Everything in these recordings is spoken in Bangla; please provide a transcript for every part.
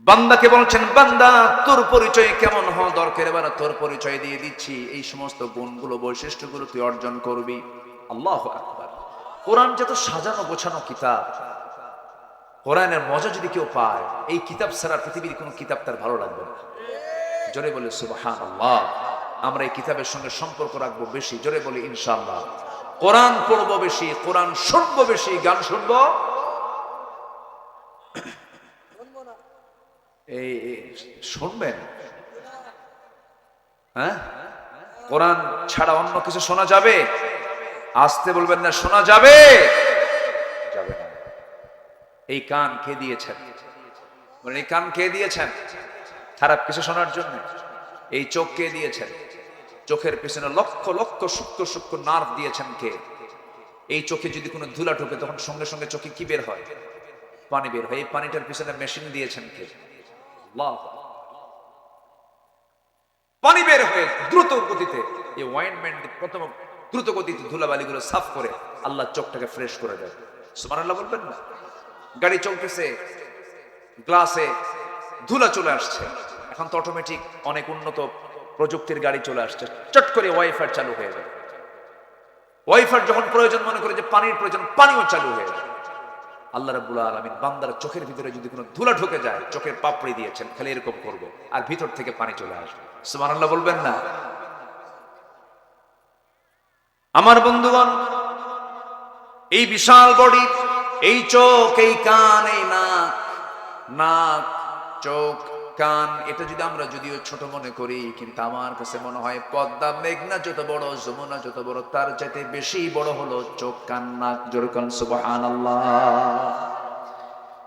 বান্দাকে বলছেন, বান্দা তোর পরিচয় কেমন হওয়া দরকার, এবার তোর পরিচয় দিয়ে দিচ্ছি। এই সমস্ত গুণগুলো, বৈশিষ্ট্যগুলো তুই অর্জন করবি। আল্লাহু আকবার। কোরআন যত সাজানো গোছানো কিতাব, কোরআনের মজা যদি কেউ পায়, এই কিতাব ছাড়া পৃথিবীর কোনো কিতাব তার ভালো লাগবে না। জোরে বলে সুবহানাল্লাহ। আমরা এই কিতাবের সঙ্গে সম্পর্ক রাখবো বেশি। জোরে বলি ইনশাআল্লাহ। কোরআন পড়বো বেশি, কোরআন শুনবো বেশি, গান শুনবো। এই শুনবেন, হ্যাঁ? কোরআন ছাড়া অন্য কিছু শোনা যাবে? আসতে বলবেন না, শোনা যাবে? যাবে না। এই কান কে দিয়েছেন? এই কান কে দিয়েছেন খারাপ কিছু শোনার জন্য? এই চোখ কে দিয়েছেন? চোখের পিছনে লক্ষ লক্ষ সূক্ষ্ম সূক্ষ্ম নার্ভ দিয়েছেন কে? এই চোখে যদি কোনো ধুলা ঢোকে তখন সঙ্গে সঙ্গে চোখে কি বের হয়? পানি বের হয়। এই পানিটার পিছনে মেশিন দিয়েছেন কে? আল্লাহ। পানি বের হয়ে দ্রুত গতিতে এই ওয়াইনমেন্ট প্রথম দ্রুত গতিতে ধুলাবালিগুলো সাফ করে আল্লাহ চোখটাকে ফ্রেশ করে দেয়। সুবহানাল্লাহ বলবেন না? গাড়ি চলতেছে, গ্লাসে ধুলা চলে আসছে, এখন তো অটোমেটিক অনেক উন্নত প্রযুক্তির গাড়ি চলে আসছে, চট করে ওয়াইফার চালু হয়ে যায়। ওয়াইফার যখন প্রয়োজন মনে করে যে পানির প্রয়োজন, পানিও চালু হয়ে যায়। আল্লাহ রাব্বুল আলামিন বান্দার চোখের ভিতরে যদি কোনো ধুলা ঢুকে যায়, চোখের পাপড়ি দিয়েছেন, খালি এরকম করবে আর ভিতর থেকে পানি চলে আসবে। সুবহানাল্লাহ বলবেন না? আমার বন্ধুগণ, এই বিশাল বডি, এই চোখ, এই কান, এই নাক, নাক, চোখ, কান, এটা যদি আমরা যদিও ছোট মনে করি, কিন্তু আমার কাছে মনে হয় পদ্মা মেঘনা যত বড়, যমুনা যত বড়, তার চাইতে বেশি বড় হলো চোখ, কান, নাক। জোরে কান সুবহানাল্লাহ।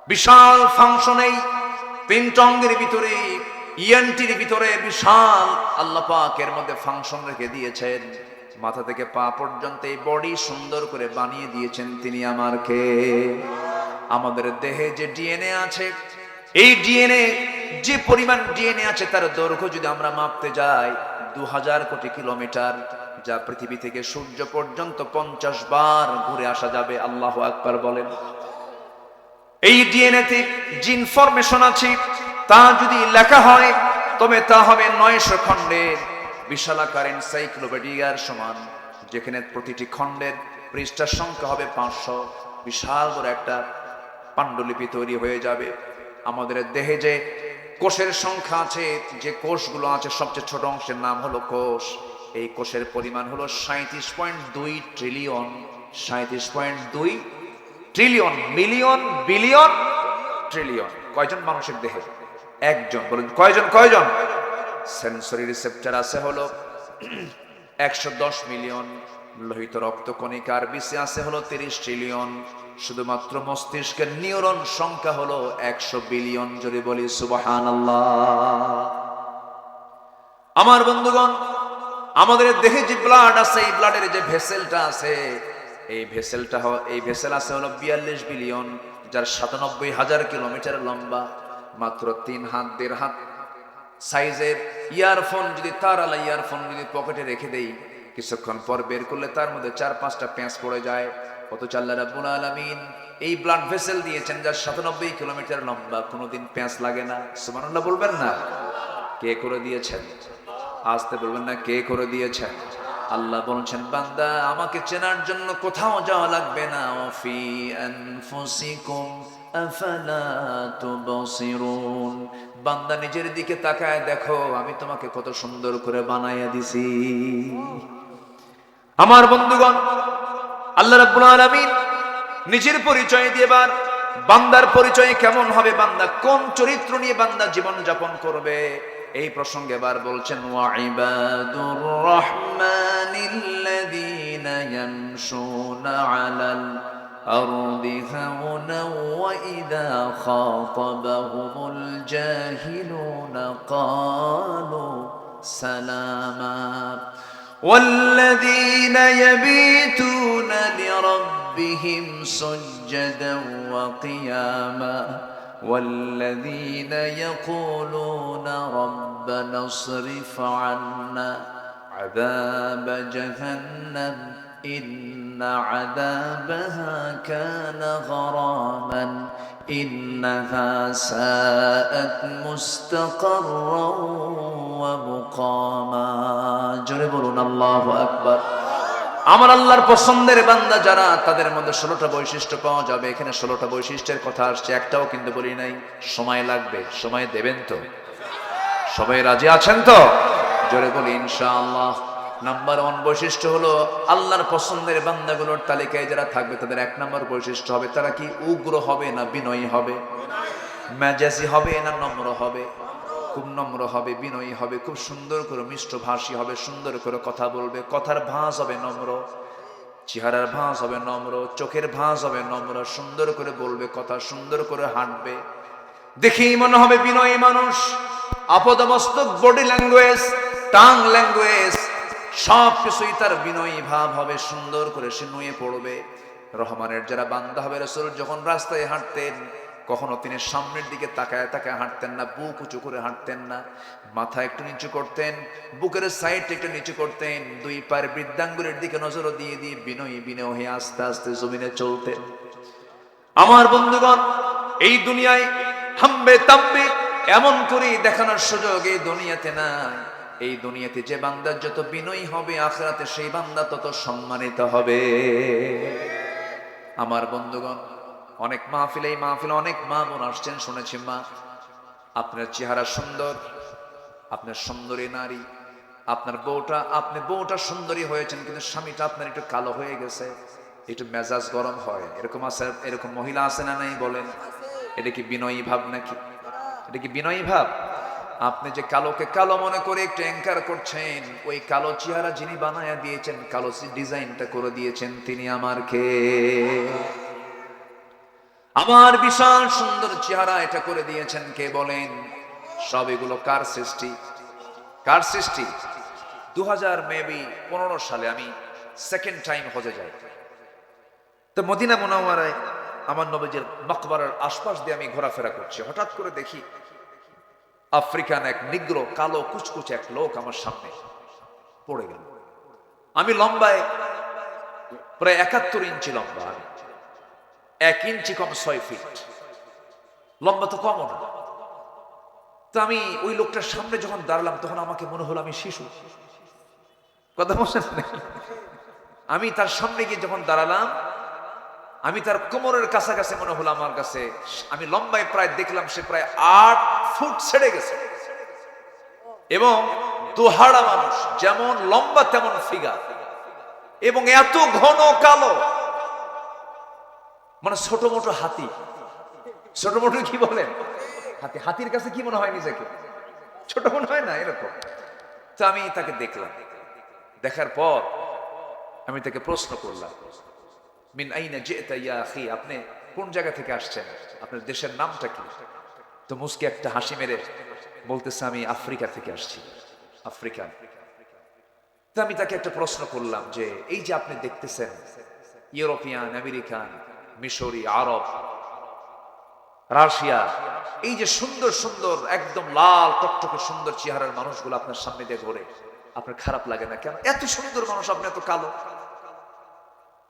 বিশাল ফাংশন এই পিনটঙ্গের ভিতরে, ইএনটির ভিতরে বিশাল আল্লাহ পাক এর মধ্যে ফাংশন রেখে দিয়েছেন। মাথা থেকে পা পর্যন্ত এই বডি সুন্দর করে বানিয়ে দিয়েছেন তিনি আমার কে? আমাদের দেহে যে ডিএনএ আছে, এই ডিএনএ, যে পরিমাণ ডিএনএ আছে তার দৈর্ঘ্য যদি আমরা মাপতে যাই 2000 কোটি কিলোমিটার, যা পৃথিবী থেকে সূর্য পর্যন্ত 50 বার ঘুরে আসা যাবে। আল্লাহু আকবার বলেন। এই ডিএনএ তে যে ইনফরমেশন আছে তা যদি লেখা হয় তবে তা হবে 900 খণ্ডের বিশালাকার এনসাইক্লোপিডিয়ার সমান, যেখানে প্রতিটি খণ্ডের পৃষ্ঠার সংখ্যা হবে 500। বিশাল বড় একটা পাণ্ডুলিপি তৈরি হয়ে যাবে। আমাদের দেহে যে কোষের সংখ্যা আছে, যে কোষগুলো আছে, সবচেয়ে ছোট অংশের নাম হলো কোষ। এই কোষের পরিমাণ হলো 37.2 trillion. 37.2 trillion, million, billion, trillion. কয়জন মানুষের দেহে? একজন। বলুন কয়জন? কয়জন? সেন্সরি রিসেপ্টর আছে হলো 110 মিলিয়ন। লোহিত রক্তকণিকার বিসি আছে হলো 30 ট্রিলিয়ন। শুধুমাত্র মস্তিষ্কের নিউরন সংখ্যা হলো 100 বিলিয়ন। জোরে বলি সুবহানাল্লাহ। আমার বন্ধুগণ, আমাদের দেহে যে ব্লাড আছে, এই ব্লাডের যে ভেসেলটা আছে, এই ভেসেল আছে হলো 42 বিলিয়ন, যার 97,000 কিলোমিটার লম্বা। মাত্র 3 হাত 1.5 হাত সাইজের ইয়ারফোন যদি, তারালা ইয়ারফোন যদি পকেটে রেখে দেই, কিছুক্ষণ পর বের করলে তার মধ্যে 4-5টা প্যাঁচ পড়ে যায়। অথচ আল্লাহ রাব্বুল আলামিন এই ব্লাড ভেসেল দিয়েছেন যার 97 কিলোমিটার লম্বা, কোনোদিন প্যাঁচ লাগে না। সুবহানাল্লাহ বলবেন না? কে করে দিয়েছেন? আসতে বলবেন না, কে করে দিয়েছেন? আল্লাহ বলছেন, বান্দা আমাকে চেনার জন্য কোথাও যাওয়া লাগবে না। ফি আনফুসিকুম আফালা তুবসিরুন। বান্দা নিজের দিকে তাকায় দেখো, আমি তোমাকে কত সুন্দর করে বানাইয়া দিছি। আমার বন্ধুগণ, আল্লাহ রাব্বুল আলামিন নিজের পরিচয় দিয়েবার, বান্দার পরিচয় কেমন হবে, বান্দা কোন চরিত্র নিয়ে বান্দা জীবন যাপন করবে, এই প্রসঙ্গে এবার বলছেন, ওয়া ইবাদুর রাহমানিল্লাযীনা ইয়ামশুনা আলাল আরদি হাওনা ওয়া ইযা খাতাবাহুমুল জাহিলুনা ক্বালু সালামা والذين يبيتون لربهم سجدا وقياما والذين يقولون ربنا اصرف عنا عذاب جهنم ইন্না আযাবাহা কানা গরামান ইন্নাহা সাআত মুস্তাকাররান ওয়া মুকামা। জোরে বলুন আল্লাহু আকবার। আমার আল্লাহর পছন্দের বান্দা যারা, তাদের মধ্যে 16টা বৈশিষ্ট্য পাওয়া যাবে। এখানে 16টা বৈশিষ্ট্যের কথা আসছে, একটাও কিন্তু বলি নাই। সময় লাগবে, সময় দেবেন তো? সবাই রাজি আছেন তো? জোরে বলি ইনশাআল্লাহ। নাম্বার 1 বৈশিষ্ট্য হলো, আল্লাহর পছন্দের বান্দাগুলোর তালিকায় যারা থাকবে তাদের 1 নম্বর বৈশিষ্ট্য হবে, তারা কি উগ্র হবে না বিনয়ী হবে? মেজাজি হবে না নম্র হবে? খুব নম্র হবে, বিনয়ী হবে, খুব সুন্দর করে মিষ্টভাষী হবে, সুন্দর করে কথা বলবে, কথার ভাঁজ হবে নম্র, চেহারার ভাঁজ হবে নম্র, চোখের ভাঁজ হবে নম্র, সুন্দর করে বলবে কথা, সুন্দর করে হাঁটবে, দেখেই মনে হবে বিনয়ী মানুষ। আপদমস্তক, বডি ল্যাঙ্গুয়েজ, টাং ল্যাঙ্গুয়েজ সব কিছুই তার বিনয়ী ভাব হবে, সুন্দর করে সে নুয়ে পড়বে। রহমানের যারা বান্দা হবে, রাসূল যখন রাস্তায় হাঁটতেন কখনো তিনি সামনের দিকে তাকায় তাকায় হাঁটতেন না, বুক উঁচু করে হাঁটতেন না, মাথা একটু নিচু করতেন, বুকের সাইড একটু নিচু করতেন, 2 পায়ের বৃদ্ধাঙ্গুলের দিকে নজর দিয়ে দিয়ে বিনয়ী বিনয় হয়ে আস্তে আস্তে জমিনে চলতেন। আমার বন্ধুগণ, এই দুনিয়ায় হাম্বে তাম্বে এমন করে দেখানোর সুযোগ এই দুনিয়াতে নাই। এই দুনিয়াতে যে বান্দা যত বিনয়ী হবে, আখিরাতে সেই বান্দা তত সম্মানিত হবে। আমার বন্ধুগণ, অনেক মাহফিলে, এই মাহফিলে অনেক মা বোন আসছেন, শুনেছি মা আপনার চেহারা সুন্দর, আপনার সুন্দরী নারী, আপনার বউটা সুন্দরী হয়েছেন, কিন্তু স্বামীটা আপনার একটু কালো হয়ে গেছে, একটু মেজাজ গরম হয়, এরকম আছে, এরকম মহিলা আছে না নাই বলেন? এটা কি বিনয়ী ভাব নাকি? এটা কি বিনয়ী ভাব? আপনি যে কালোকে কালো মনে করে একটু অ্যাঙ্কার করছেন, ওই কালো চেহারা যিনি বানায়া দিয়েছেন, কালো ডিজাইনটা করে দিয়েছেন, তিনি আমার কে? আমার বিশাল সুন্দর চেহারা এটা করে দিয়েছেন কে বলেন? সব এগুলো কার সৃষ্টি? কার সৃষ্টি? 2015 সালে আমি সেকেন্ড টাইম হজে যাই। তো মদিনা মুনাওয়ারায় আমার নবীজির মাকবারার আশপাশ দিয়ে আমি ঘোরাফেরা করছি, হঠাৎ করে দেখি আফ্রিকান এক নিগ্রো, কালো কুচকুচে এক লোক আমার সামনে পড়ে গেল। আমি লম্বায় প্রায় 71 ইঞ্চি লম্বা, আমি 1 ইঞ্চি কম 6 ফিট লম্বা, তো কমও না। তো আমি ওই লোকটার সামনে যখন দাঁড়ালাম, তখন আমাকে মনে হলো আমি শিশু। কথা বলছেন? আমি তার সামনে গিয়ে যখন দাঁড়ালাম, আমি তার কোমরের কাছাকাছি মনে হলো আমার কাছে, আমি লম্বায় প্রায় দেখলাম সে প্রায় 8 ফুট ছেড়ে গেছে, এবং দোহাড়া মানুষ, যেমন লম্বা তেমন ফিগার, এবং এত ঘন কালো, মানে ছোট মোটো হাতি। ছোট মোটো কি বলেন? হাতি। হাতির কাছে কি মনে হয় নিজেকে? ছোট মনে হয় না? এরকম। তো আমি তাকে দেখলাম, দেখার পর আমি তাকে প্রশ্ন করলাম, মিন আইনা জিতা ইয়া আখি, আপনি কোন জায়গা থেকে আসছেন, আপনার দেশের নামটা কি? তো মুস্কি একটা হাসি মেরে বলতেছে, আমি আফ্রিকা থেকে আসছি, আফ্রিকান। তো আমি তাকে একটা প্রশ্ন করলাম যে, এই যে আপনি দেখতেছেন ইউরোপিয়ান, আমেরিকান, মিশরি, আরব, রাশিয়া, এই যে সুন্দর সুন্দর একদম লাল টকটকে সুন্দর চেহারার মানুষগুলো আপনার সামনে দিয়ে ঘোরে, আপনার খারাপ লাগে না কেন? এত সুন্দর মানুষ, আপনি এত কালো।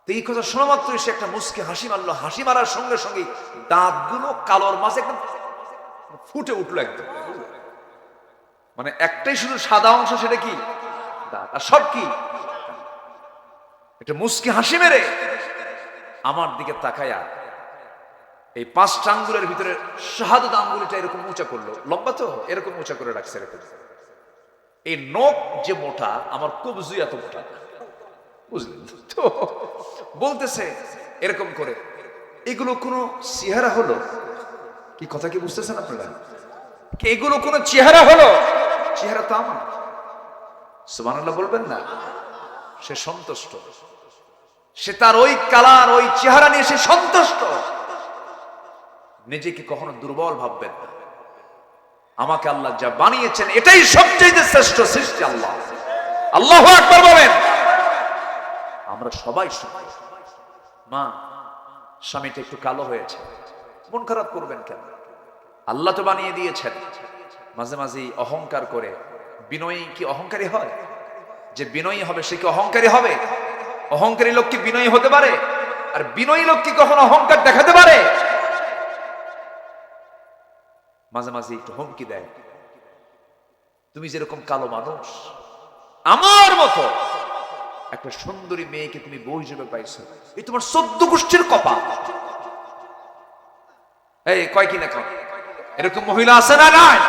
তো এই কথা শোনা মাত্রই সে একটা মুস্কি হাসি মারলো। হাসি মারার সঙ্গে সঙ্গে দাঁতগুলো কালোর মাঝে একদম ফুটে উঠলো একদম, মানে একটাই শুধু সাদা অংশ, সেটা কি? দাঁত। আর সব কি? একটা মুস্কি হাসি মেরে আমার দিকে তাকায়া এই 5টা আঙ্গুলের ভিতরে শাহাদাত আঙ্গুলটা এরকম উঁচা করলো, লম্বা তো, এরকম উঁচা করে রাখছে এরকম। এই নখ যে মোটা, আমার কবজি এত মোটা, বুঝলেন তো? বলতেছে এরকম করে, এগুলো কোনো চেহারা হলো? কি কথা কি বুঝতেছেন আপনারা? এগুলো কোনো চেহারা হলো? চেহারা তো আমার। সুবহানাল্লাহ বলবেন না? সে সন্তুষ্ট, সে তার ওই কালার, ওই চেহারা নিয়ে সে সন্তুষ্ট। নিজেকে কখনো দুর্বল ভাববেন না। আমাকে আল্লাহ যা বানিয়েছেন, এটাই সবচেয়ে শ্রেষ্ঠ সৃষ্টি। আল্লাহ, আল্লাহু আকবার বলেন। আমরা সবাই সমান। মা, স্বামীটা একটু কালো হয়েছে, মন খারাপ করবেন কেন? আল্লাহ তো বানিয়ে দিয়েছেন। মাঝে মাঝে অহংকার করে, বিনয়ী কি অহংকারী হয়? যে বিনয়ী হবে সে কি অহংকারী হবে? অহংকারী লোক কি বিনয়ী হতে পারে? আর বিনয়ী লোক কি কখনো অহংকার দেখাতে পারে? মাঝে মাঝে একটু হুমকি দেয়, তুমি যেরকম কালো মানুষ, আমার মতো একটা সুন্দরী মেয়েকে তুমি বউ হিসেবে পাইছো, এই তোমার 14 গোষ্ঠীর কপাল। এই কয় কিনা কম এরকম মহিলা আছে না? নাই।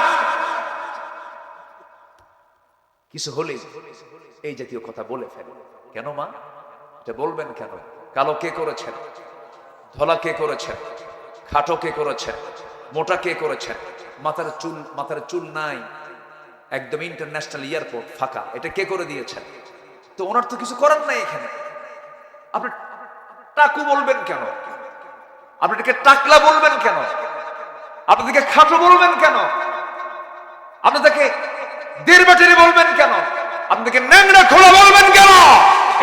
কিছু হলে এই জাতীয় কথা বলে ফেলে। কেন মা এটা বলবেন কেন? কালো কে করেছেন? ধলা কে করেছেন? খাটো কে করেছেন? মোটা কে করেছেন? মাথার চুল নাই, একদম ইন্টারন্যাশনাল এয়ারপোর্ট ফাঁকা, এটা কে করে দিয়েছেন? তো ওনার তো কিছু করার নাই এখানে। আপনি টাকু বলবেন কেন? আপনাদেরকে টাকলা বলবেন কেন? আপনাদেরকে খাটো বলবেন কেন? আপনাদেরকে দেড়বাটেরি বলবেন কেন? আপনাদেরকে ন্যাংরা খোলা বলবেন কেন?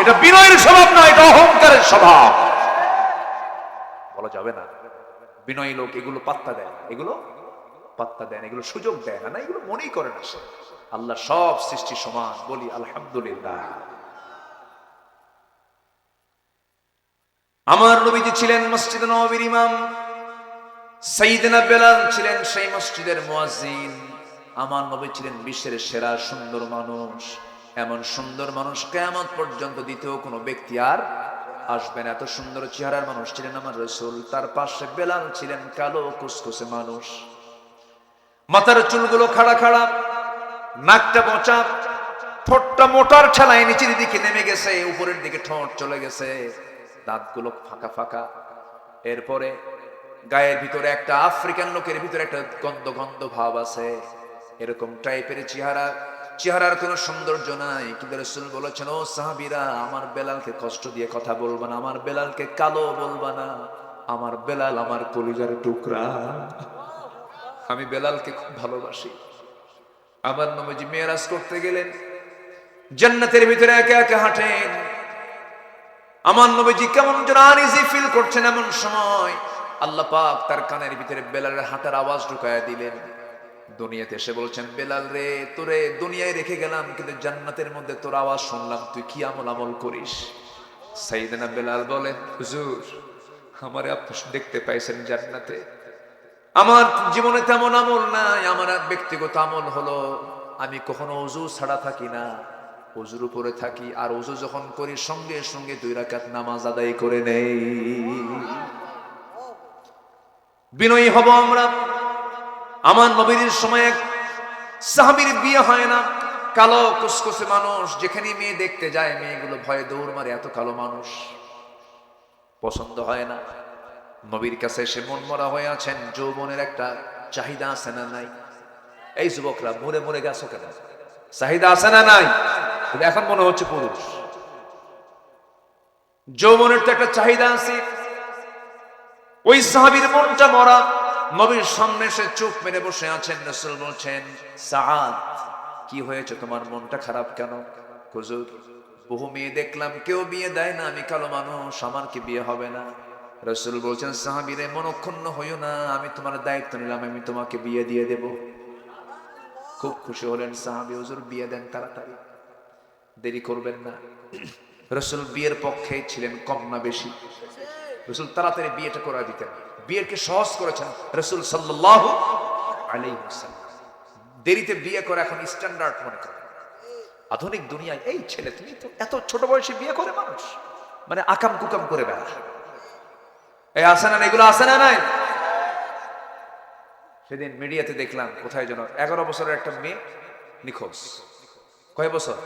এটা বিনয়ের স্বভাব না, এটা অহংকারের স্বভাব। বলা যাবে না। বিনয়ী লোক এগুলো পাত্তা দেয়, এগুলো পাত্তা দেন, এগুলো সুযোগ দেয় না, এগুলো মনেই করে না। আল্লাহ সব সৃষ্টি সমান, বলি আলহামদুলিল্লাহ। আমার নবীজি ছিলেন মসজিদে নববীর ইমাম, সাইয়েদনা বেলাল ছিলেন সেই মসজিদের মুয়াজ্জিন। আমার নবী ছিলেন বিশ্বের সেরা সুন্দর মানুষ। এমন সুন্দর মানুষ কিয়ামত পর্যন্ত দ্বিতীয় কোনো ব্যক্তি আর আসবে না। এত সুন্দর চেহারার মানুষ ছিলেন আমার রাসূল। তার পাশে বেলাল ছিলেন কালো কুসকুসে মানুষ, মাথার চুলগুলো খাড়া খাড়া, নাকটা বোঁচা, ঠোঁটটা মোটার ঠেলায় নিচের দিকে নেমে গেছে, উপরের দিকে ঠোঁট চলে গেছে, দাঁতগুলো ফাঁকা ফাঁকা। এরপরে গায়ের ভিতরে একটা আফ্রিকান লোকের ভিতরে একটা গন্ধ গন্ধ ভাব আছে, এরকম টাইপের চেহারার কোনো সৌন্দর্য নাই। কিন্তু রাসূল বলেছেন, ও সাহাবীরা, আমার বেলালকে কষ্ট দিয়ে কথা বলবা না, আমার বেলালকে কালো বলবা না, আমার বেলাল আমার কলিজার টুকরা, আমি বেলালকে খুব ভালোবাসি। আমার নবীজি মেরাজ করতে গেলেন, জান্নাতের ভিতরে একা একা হাঁটেন। আমার নবীজি কেমন যেন আনইজি ফিল করছেন। এমন সময় আল্লাহ পাক তার কানের ভিতরে বেলালের হাঁটার আওয়াজ ঢুকায়া দিলেন। দুনিয়াতে এসে বলছেন, বেলাল রে, তোরে দুনিয়ায় রেখে গেলাম, কিন্তু জান্নাতের মধ্যে তোর আওয়াজ শুনলাম, তুই কি আমল করিস? সাইয়েদনা বেলাল বলেন, হুজুর, আমারে আপনি দেখতে পাইছেন জান্নাতে, আমার জীবনে তেমন আমল নাই। আমার ব্যক্তিগত আমল হলো আমি কখনো ওযু ছাড়া থাকি না, ওযুর উপরে থাকি, আর ওযু যখন করি সঙ্গে সঙ্গে 2 রাকাত নামাজ আদায় করে নেই। বিনয়ী হব আমরা। আমার নবীর সময় এক সাহাবীর বিয়ে হয় না, কালো কুসকুসে মানুষ, যেখানে মেয়ে দেখতে যায় মেয়েগুলো ভয়ে দৌড় মারে, এত কালো মানুষ পছন্দ হয় না। নবীর কাছে এসে মন মরা হয়ে আছেন, যৌবনের একটা চাহিদা আছে না নাই? এই যুবকরা মরে মরে গেছো কেন? চাহিদা আছে না নাই? এখন মনে হচ্ছে পুরুষ। যৌবনের তো একটা চাহিদা আছে। ওই সাহাবীর মনটা মরা, নবীর সামনে এসে চুপ মেরে বসে আছেন। রাসূল বলছেন, সাআদ, কি হয়েছে, তোমার মনটা খারাপ কেন? হুজুর, বহু মেয়ে দেখলাম, কেউ বিয়ে দেয় না, আমি কালো মানুষ, আমার কি বিয়ে হবে না? রাসূল বলছেন, সাহাবীরে, মনক্ষুণ্ণ হইও না, আমি তোমার দায়িত্ব নিলাম, আমি তোমাকে বিয়ে দিয়ে দেব। খুব খুশি হলেন সাহাবী, হুজুর বিয়ে দেন তাড়াতাড়ি, দেরি করবেন না। রাসূল বিয়ের পক্ষে ছিলেন, কম না বেশি। রাসূল তাড়াতাড়ি বিয়েটা করে দিতেন, বিয়েকে সহজ করেছেন রাসূল সাল্লাল্লাহু আলাইহি ওয়াসাল্লাম। দেরিতে বিয়ে করা এখন স্ট্যান্ডার্ড মনে করেন আধুনিক দুনিয়ায়। এই ছেলে, তুমি তো এত ছোট বয়সে বিয়ে করে মানুষ, মানে আকাম কুকাম করে বেড়া। এই আসে না, এগুলো আসে না নাই? সেদিন মিডিয়াতে দেখলাম, কোথায় যেন 11 বছরের একটা মেয়ে নিখোঁজ। কয় বছর?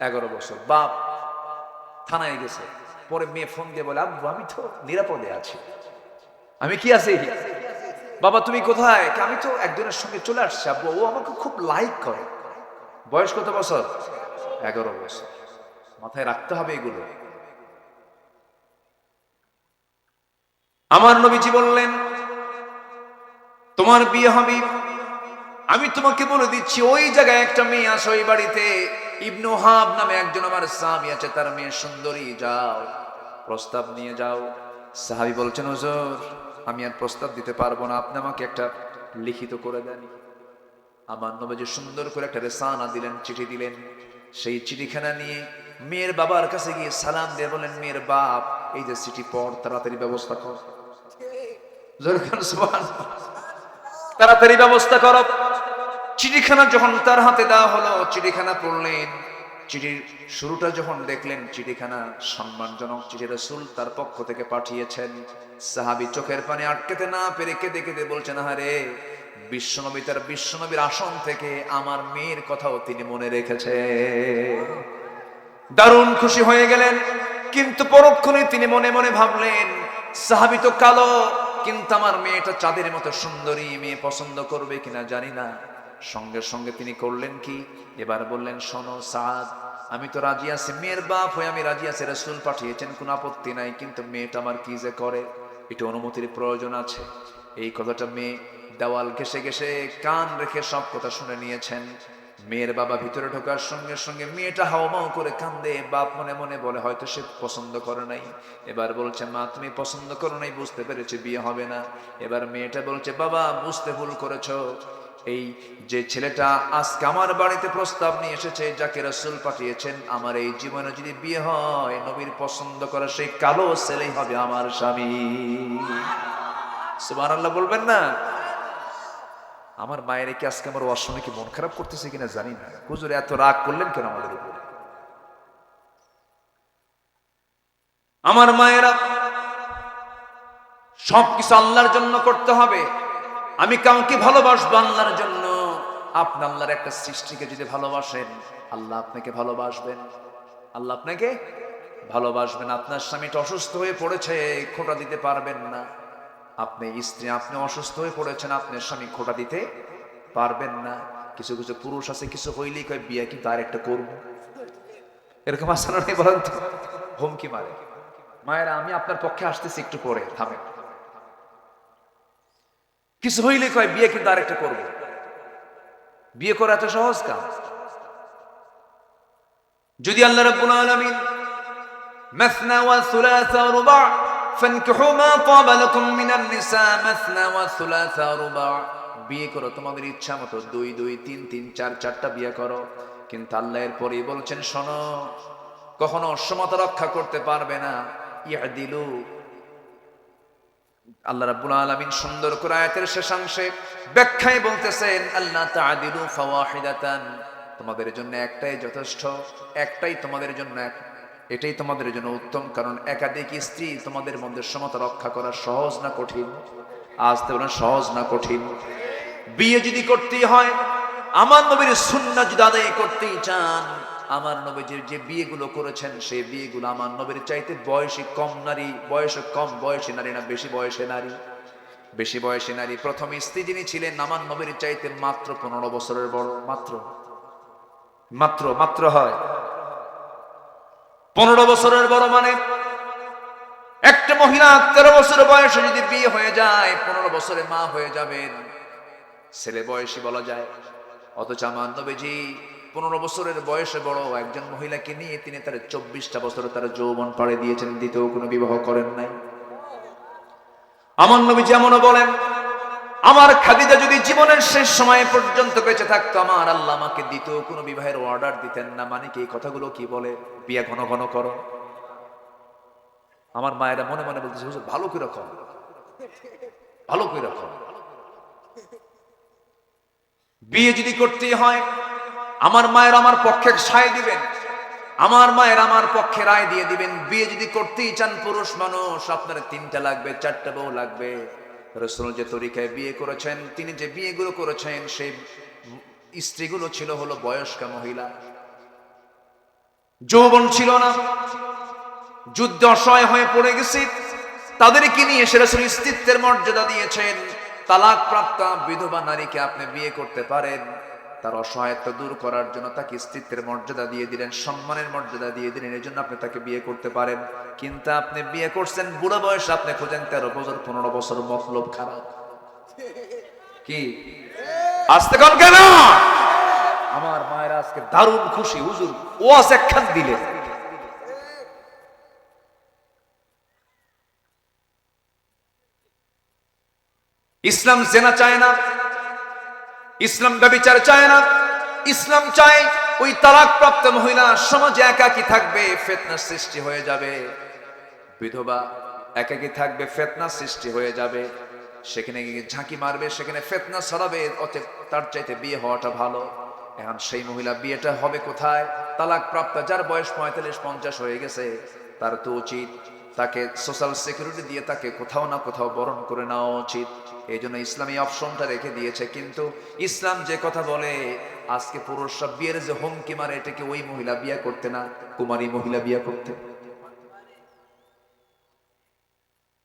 11 বছর। বাপ থানায় গেছে, পরে মেয়ে ফোন দিয়ে বলে, আব্বু, আমি তো নিরাপদে আছি। আমি কি আছি? বাবা তুমি কোথায়? আমি তো একজনের সঙ্গে চলে আসছি আব্বু, ও আমাকে খুব লাইক করে। বয়স কত বছর? 11 বছর। মাথায় রাখতে হবে এগুলো। আমার নবীজি বললেন, তোমার বিয়ে হবে, আমি তোমাকে বলে দিচ্ছি, ওই জায়গায় একটা মেয়ে আছে, ওই বাড়িতে ইবনু হাব নামে একজন আমার সাহাবী আছে, তার মেয়ে সুন্দরী, যাও প্রস্তাব নিয়ে যাও। সাহাবী বলছেন, হুজুর, আমি আর প্রস্তাব দিতে পারবো না, আপনি আমাকে একটা লিখিত করে দেন। আমার নবীজি সুন্দর করে একটা রিসালা দিলেন, চিঠি দিলেন। সেই চিঠিখানা নিয়ে মেয়ের বাবার কাছে গিয়ে সালাম দিয়ে বলেন, মেয়ের বাপ, এই যে চিঠি পড়, তাড়াতাড়ি ব্যবস্থা কর। তাড়াতাড়ি ব্যবস্থা করো। চিঠিখানা যখন তার হাতে দেওয়া হলো, চিঠিখানা পড়লেন। চিঠির শুরুটা যখন দেখলেন, চিঠিখানা সম্মানজনক চিঠি, রাসূল তার পক্ষ থেকে পাঠিয়েছেন। সাহাবী চোখের পানি আটকাতে না পেরে কেঁদে কেঁদে বলছেন, আহারে, বিশ্বনবী তার বিশ্বনবীর আসন থেকে আমার মেয়ের কথাও তিনি মনে রেখেছে। দারুণ খুশি হয়ে গেলেন। কিন্তু পরক্ষণে তিনি মনে মনে ভাবলেন, সাহাবী তো কালো, কিন্তু আমার মেয়েটা চাঁদের মতো সুন্দরী, মেয়ে পছন্দ করবে কিনা জানি না। সঙ্গে সঙ্গে তিনি করলেন কি, এবার বললেন, শোনো সাদ, আমি তো রাজি আছি, মেয়ের বাপ হয়ে আমি রাজি আছি, রাসূল পাঠিয়েছেন, কোনো আপত্তি নাই, কিন্তু মেয়েটা আমার কি যে করে, এটা অনুমতির প্রয়োজন আছে। এই কথাটা মেয়ে দেওয়াল ঘেসে ঘেসে কান রেখে সব কথা শুনে নিয়েছেন। মেয়ের বাবা ভিতরে ঢোকার সঙ্গে সঙ্গে মেয়েটা হাওমাও করে কান্দে। বাপ মনে মনে বলে, হয়তো সে পছন্দ করে নাই। এবার বলছে, মা তুমি পছন্দ করো নাই, বুঝতে পেরেছি, বিয়ে হবে না। এবার মেয়েটা বলছে, বাবা বুঝতে ভুল করেছো, এই যে ছেলেটা আজকে আমার বাড়িতে প্রস্তাব নিয়ে এসেছে, যাকে রাসূল পাঠিয়েছেন, আমার এই জীবনে যদি বিয়ে হয়, নবীর পছন্দ করা সেই কালো ছেলেই হবে আমার স্বামী। সুবহানাল্লাহ বলবেন না? আমার মায়ের কি আজকে আমার ওয়াজ শুনে কি মন খারাপ করতেছে কিনা জানি না। হুজুর এত রাগ করলেন কেন আমাদের উপর? আমার মায়েরা, সবকিছু আল্লাহর জন্য করতে হবে। আমি কাউকে ভালোবাসবো আল্লাহর জন্য। আপনি আল্লাহর একটা সৃষ্টিকে যদি ভালোবাসেন, আল্লাহ আপনাকে ভালোবাসবেন। আল্লাহ আপনাকে ভালোবাসবেন। আপনার স্বামীটা অসুস্থ হয়ে পড়েছে, খোঁটা দিতে পারবেন না। আপনি স্ত্রী, আপনি অসুস্থ হয়ে পড়েছেন, আপনার স্বামী খোঁটা দিতে পারবেন না। কিছু কিছু পুরুষ আছে, কিছু হইলেই কয়, বিয়ে কিন্তু আর একটা করবো। এরকম আসলে নেই বলেন তো? হুমকি মারে। মায়েরা, আমি আপনার পক্ষে আসতেছি, একটু পরে থামেন। কিছু হইলে কয়, বিয়ে কিন্তু আরেকটা করবো। বিয়ে করা এত সহজ কাজ? যদি আল্লাহ রাব্বুল আলামিন মাসনা ওয়া সুলাসা ওয়া রুবা' ফানকিহু মা তাবা লাকুম মিনান নিসা মাসনা ওয়া সুলাসা ওয়া রুবা', বিয়ে করো তোমাদের ইচ্ছা মতো, 2 2 3 3 4 4টা বিয়ে করো। কিন্তু আল্লাহ এর পরেই বলছেন, শোনো, কখনো সমতা রক্ষা করতে পারবে না। ইয়াদিলু, আল্লাহ রাব্বুল আলামিন সুন্দর করে আয়াতের শেষাংশে ব্যাখ্যায় বলতেছেন, আল্লাহ তাআদিলু ফাওয়াহিদাতান, তোমাদের জন্য একটাই যথেষ্ট, একটাই তোমাদের জন্য, এটাই তোমাদের জন্য উত্তম। কারণ একাধিক স্ত্রী তোমাদের মধ্যে সমতা রক্ষা করা সহজ না কঠিন? আজ তো বলেন সহজ না কঠিন? বিয়ে যদি করতেই হয়, আমার নবীর সুন্নাহ যদি আদায় করতেই চান, আমার নবীজির যে বিয়েগুলো করেছেন, সেই বিয়েগুলো আমার নবীর চাইতে বয়সী কম নারী, বয়সে কম বয়সী নারী না, বেশি বয়সী নারী। বেশি বয়সী নারী প্রথম স্ত্রী যিনি ছিলেন, আমার নবীর চাইতে মাত্র 15 বছরের বড়। মাত্র মাত্র মাত্র হয় 15 বছরের বড়। মানে একটা মহিলা 13 বছর বয়সে যদি বিয়ে হয়ে যায়, 15 বছরে মা হয়ে যাবেন, ছেলে বয়সী বলা যায়। অথচ আমার নবীজি 15 বছরের বয়সে বড় একজন মহিলাকে নিয়ে তিনি তার 24টা বছর তার যৌবন পাড়ে দিয়েছেন, দ্বিতীয় কোনো বিবাহ করেন নাই। আমার নবী যেমনও বলেন, আমার খাদিজা যদি জীবনের শেষ সময় পর্যন্ত বেঁচে থাকতো, আমার আল্লাহ আমাকে দ্বিতীয় কোনো বিবাহের অর্ডার দিতেন না। মানে কি, এই কথাগুলো কি বলে? বিয়ে ঘন ঘন করো। আমার মায়েরা মনে মনে বলতেছে, হুজুর ভালো করে রাখো, ভালো করে রাখো। বিয়ে যদি করতেই হয়, আমার মায়ের আমার পক্ষে সায় দিবেন, আমার মায়ের আমার পক্ষে রায় দিয়ে দিবেন। বিয়ে যদি করতেই চান পুরুষ মানুষ, আপনার 3টা লাগবে, 4টা বউ লাগবে। রাসূল যে তরিকায় বিয়ে করেছেন, তিনি যে বিয়েগুলো করেছেন, সেই স্ত্রীগুলো ছিল হলো বয়স্কা মহিলা, যৌবন ছিল না, যুদ্ধে অসহায় হয়ে পড়ে গেছে, তাদেরকে নিয়ে এসে রাসূল স্ত্রীত্বের মর্যাদা দিয়েছেন। তালাক প্রাপ্ত বিধবা নারীকে আপনি বিয়ে করতে পারেন, তার অসহায়ত্ব দূর করার জন্য তাকে স্ত্রীত্বের মর্যাদা দিয়ে দিলেন, সম্মানের মর্যাদা দিয়ে দিলেন, এই জন্য আপনি তাকে বিয়ে করতে পারেন। কিন্তু আপনি বিয়ে করছেন বুড়ো বয়সে, আপনি খোঁজেন 13 বছর 15 বছর, মতলব খারাপ। কি আসতে কন কেন? আমার মায়ের আজকে দারুণ খুশি, হুজুর ওয়াজ একখান দিলেন। ইসলাম জেনা চায় না, ইসলাম ব্যভিচার চায় না, ইসলাম চায় ওই তালাকপ্রাপ্ত মহিলা সমাজে একাকী থাকবে, ফিতনা সৃষ্টি হয়ে যাবে। বিধবা একাকী থাকবে, ফিতনা সৃষ্টি হয়ে যাবে। সেখানে গিয়ে ঝাঁকি মারবে, সেখানে ফিতনা ছড়াবে। অতএব তার চাইতে বিয়ে হওয়াটা ভালো। এখন সেই মহিলা বিয়েটা হবে কোথায়? তালাকপ্রাপ্ত যার বয়স 45-50 হয়ে গেছে, তার তো উচিত তাকে সোশ্যাল সিকিউরিটি দিয়ে তাকে কোথাও না কোথাও বরণ করে নেওয়া উচিত। এই জন্য ইসলামী অপশনটা রেখে দিয়েছে। কিন্তু ইসলাম যে কথা বলে, আজকে পুরুষরা বিয়ের যে হুমকি মারে, এটাকে ওই মহিলা বিয়ে করতে না, কুমারী মহিলা বিয়ে করতে।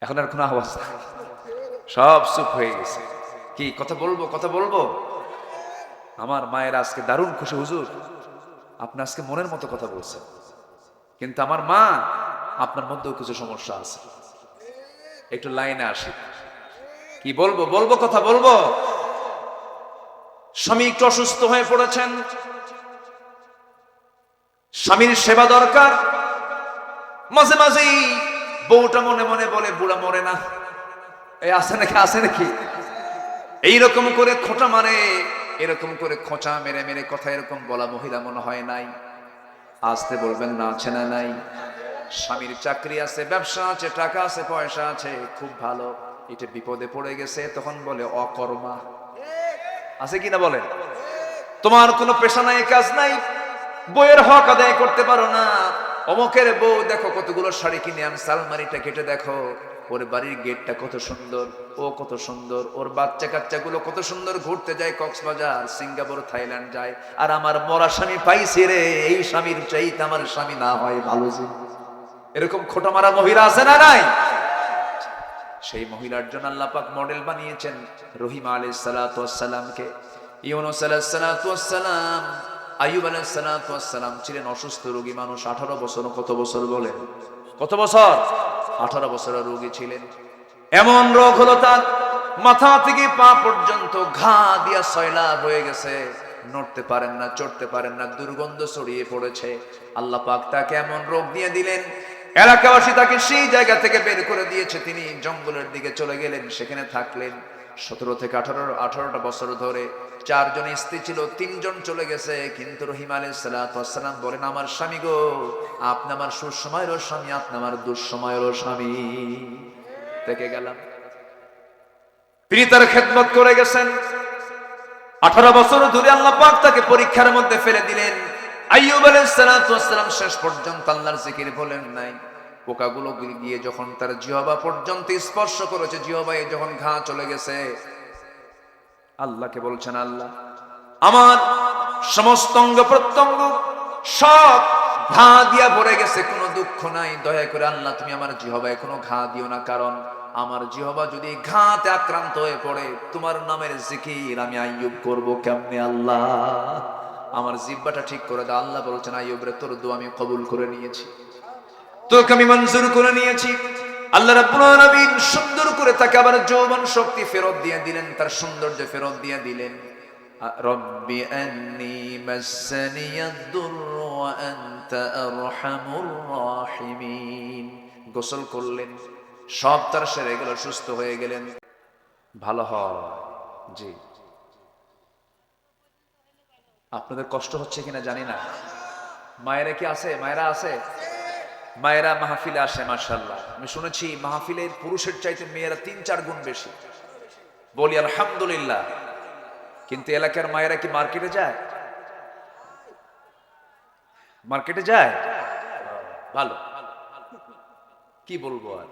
এখন আর কোনো আওয়াজ নাই, সব চুপ হয়ে গেছে। কি কথা বলবো, কথা বলবো? আমার মায়ের আজকে দারুণ খুশি, হুজুর আপনি আজকে মনের মতো কথা বলছেন। কিন্তু আমার মা, আপনার মধ্যেও কিছু সমস্যা আছে, একটু লাইনে আসি। কি বলবো, বলবো, কথা বলবো। স্বামী একটু অসুস্থ হয়ে পড়েছেন, স্বামীর সেবা দরকার। মাঝে মাঝেই বউটা মনে মনে বলে, বুড়া মরে না, এই আছে নাকি, আছে নাকি, এইরকম করে খোঁটা মারে। এরকম করে খোঁচা মেরে মেরে কথা এরকম বলা মহিলা মনে হয় নাই? আসতে বলবেন না, আছে না নাই? স্বামীর চাকরি আছে, ব্যবসা আছে, টাকা আছে, পয়সা আছে, খুব ভালো। এটা বিপদে পড়ে গেছে, তখন বলে অকর্মা। আছে কিনা বলেন? তোমার কোনো পেশা নাই, কাজ নাই, বইয়ের হক আদায় করতে পারো না। অমুকের বউ দেখো কতগুলো শাড়ি কিনে আনছে, আলমারিটা কেটে দেখো, ওর বাড়ির গেটটা কত সুন্দর, ও কত সুন্দর, ওর বাচ্চা কাচ্চাগুলো কত সুন্দর, ঘুরতে যায় কক্সবাজার, সিঙ্গাপুর, থাইল্যান্ড যায়। আর আমার মরা স্বামী পাইছি রে, এই স্বামীর চাইতে আমার স্বামী না হয় ভালো ছিল। এরকম খোটা মারা মহিলা আছে না নাই? সেই মহিলার জন্য আল্লাহ পাক মডেল বানিয়েছেন রহিমা আলাইহিস সালাতু ওয়াস সালামকে। ইউনূস আলাইহিস সালাতু ওয়াস সালাম, আইয়ুব আলাইহিস সালাতু ওয়াস সালাম ছিলেন অসুস্থ রোগী মানুষ। 18 বছর, কত বছর বলেন? কত বছর? 18 বছরের রোগী ছিলেন। এমন রোগ হলো তার মাথা থেকে পা পর্যন্ত ঘা দিয়া সয়লাব হয়ে গেছে, নড়তে পারেন না, চড়তে পারেন না, দুর্গন্ধ ছড়িয়ে পড়েছে। আল্লাহ পাক তাকে এমন রোগ দিয়ে দিলেন, এলাকাবাসী তাকে সেই জায়গা থেকে বের করে দিয়েছে। তিনি জঙ্গলের দিকে চলে গেলেন, সেখানে থাকলেন 17 থেকে 18টা বছর ধরে। 4 জন স্ত্রী ছিল, 3 জন চলে গেছে। কিন্তু রহিম আলাইহিস সালাতু ওয়াস সালাম বলেন, আমার স্বামী গো, আপনি আমার সুসময়েরও স্বামী, আপনি আমার দুঃসময়েরও স্বামী। থেকে গেলাম। তিনি তার খেদমত করে গেছেন 18 বছর ধরে। আল্লাহ পাক তাকে পরীক্ষার মধ্যে ফেলে দিলেন। আইয়ুব আলাইহিস সালাতু ওয়াস সালাম শেষ পর্যন্ত আল্লাহর জিকির বলেন নাই। পোকাগুলো গিয়ে যখন তার জিহ্বা পর্যন্ত স্পর্শ করেছে, জিহ্বায় যখন ঘা চলে গেছে, আল্লাহকে বলছেন, আল্লাহ আমার সমস্ত অঙ্গ প্রত্যঙ্গ সব ঘা দিয়া ভরে গেছে, কোনো দুঃখ নাই, দয়া করে আল্লাহ তুমি আমার জিহ্বায় কোনো ঘা দিও না। কারণ আমার জিহ্বা যদি ঘাতে আক্রান্ত হয়ে পড়ে, তোমার নামের জিকির আমি আইয়ুব করব কেমনে? আল্লাহ আমার জিহ্বাটা ঠিক করে দাও। আল্লাহ বলছেন, আইয়ুব রে, তোর দোয়া আমি কবুল করে নিয়েছি, তোকে আমি মঞ্জুর করে নিয়েছি। আল্লাহ রাব্বুল আলামিন সুন্দর করে তাকে আবার যৌবন শক্তি ফেরত দিয়ে দিলেন, তার সৌন্দর্য ফেরত দিয়ে দিলেন। রব্বি আন্নী মাসসানিয়াদ-দুররু ওয়া আনতা আরহামুর রাহিমিন। গোসল করলেন, সব তার সেরে গেল, সুস্থ হয়ে গেলেন। ভালো হয়। জি, আপনাদের কষ্ট হচ্ছে কিনা জানি না। মায়েরা কি আছে? মায়েরা আছে? মায়েরা মাহফিলে আসে মাশাআল্লাহ। আমি শুনেছি মাহফিলের পুরুষের চাইতে মেয়েরা 3-4 গুণ বেশি। বলি আলহামদুলিল্লাহ। কিন্তু এলাকার মায়েরা কি মার্কেটে যায়? মার্কেটে যায়? ভালো, কি বলবো আর।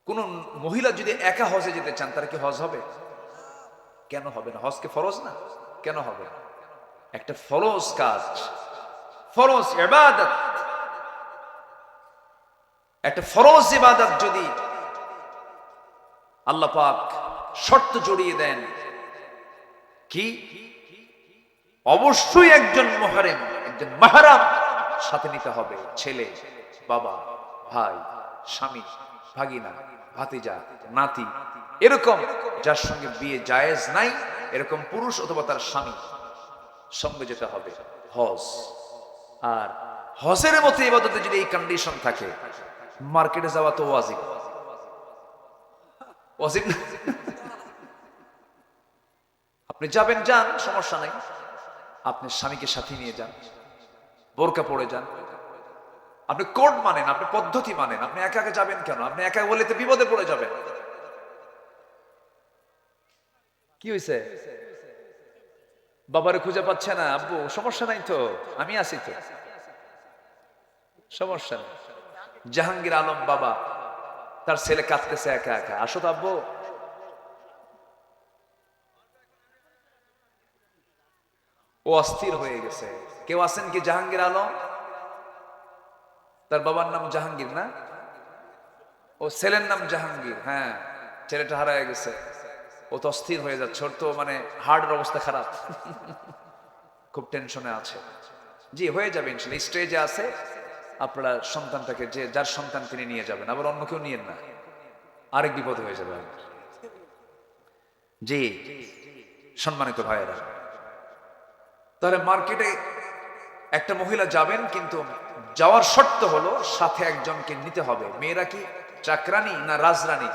কোন মহিলা যদি একা হজে যেতে চান, তার কি হজ হবে? কেন হবে না? হজ কি ফরজ না? কেন হবে না? একটা ফরজ কাজ, ফরজ ইবাদত, একটা ফরজ ইবাদত যদি আল্লাহ পাক শর্ত জড়িয়ে দেন, কি অবশ্যই একজন মুহরম, একজন মাহরাম সাথে নিতে হবে। ছেলে, বাবা, ভাই, স্বামী, ভাগিনা, ভাতিজা, নাতি, এরকম যার সঙ্গে বিয়ে জায়েজ নাই, এরকম পুরুষ অথবা তার স্বামী সঙ্গে যেতে হবে হজ। আর হজের মতো ইবাদতে যদি এই কন্ডিশন থাকে, মার্কেটে যাওয়া তো ওয়াজিব। ওয়াজিব না? আপনি যাবেন, যান, সমস্যা নাই। আপনি স্বামীকে সাথে নিয়ে যান, বোরকা পড়ে যান, আপনি কোড মানেন, আপনি পদ্ধতি মানেন, আপনি একা একা যাবেন কেন? আপনি একা বলে তো বিপদে পড়ে যাবেন। কি হয়েছে? বাবারে খুঁজে পাচ্ছে না? আব্বু সমস্যা নাই তো, আমি আছি তো, সমস্যা নেই। জাহাঙ্গীর আলম বাবা, তার ছেলে কাঁদতেছে একা একা, আসো তো আব্বু। ও অস্থির হয়ে গেছে। কেউ আছেন কি জাহাঙ্গীর আলম? তার বাবার নাম জাহাঙ্গীর না? ও ছেলের নাম জাহাঙ্গীর। হ্যাঁ, ছেলেটা হারায় গেছে। ও তো অস্থির হয়ে যাচ্ছে, ওর তো মানে হার্টের অবস্থা খারাপ, খুব টেনশনে আছে। জি, হয়ে যাবে ইনশাল্লাহ, স্টেজে আছে। আপনারা সন্তানটাকে, যে যার সন্তান তিনি নিয়ে যাবেন, আবার অন্য কেউ নিয়েন না, আরেক বিপদ হয়ে যাবে। জি সম্মানিত ভাইয়েরা, তাহলে মার্কেটে একটা মহিলা যাবেন, কিন্তু যাওয়ার শর্ত হলো সাথে একজনকে নিতে হবে। মেয়েরা কি চাকরানি না রাজরানী?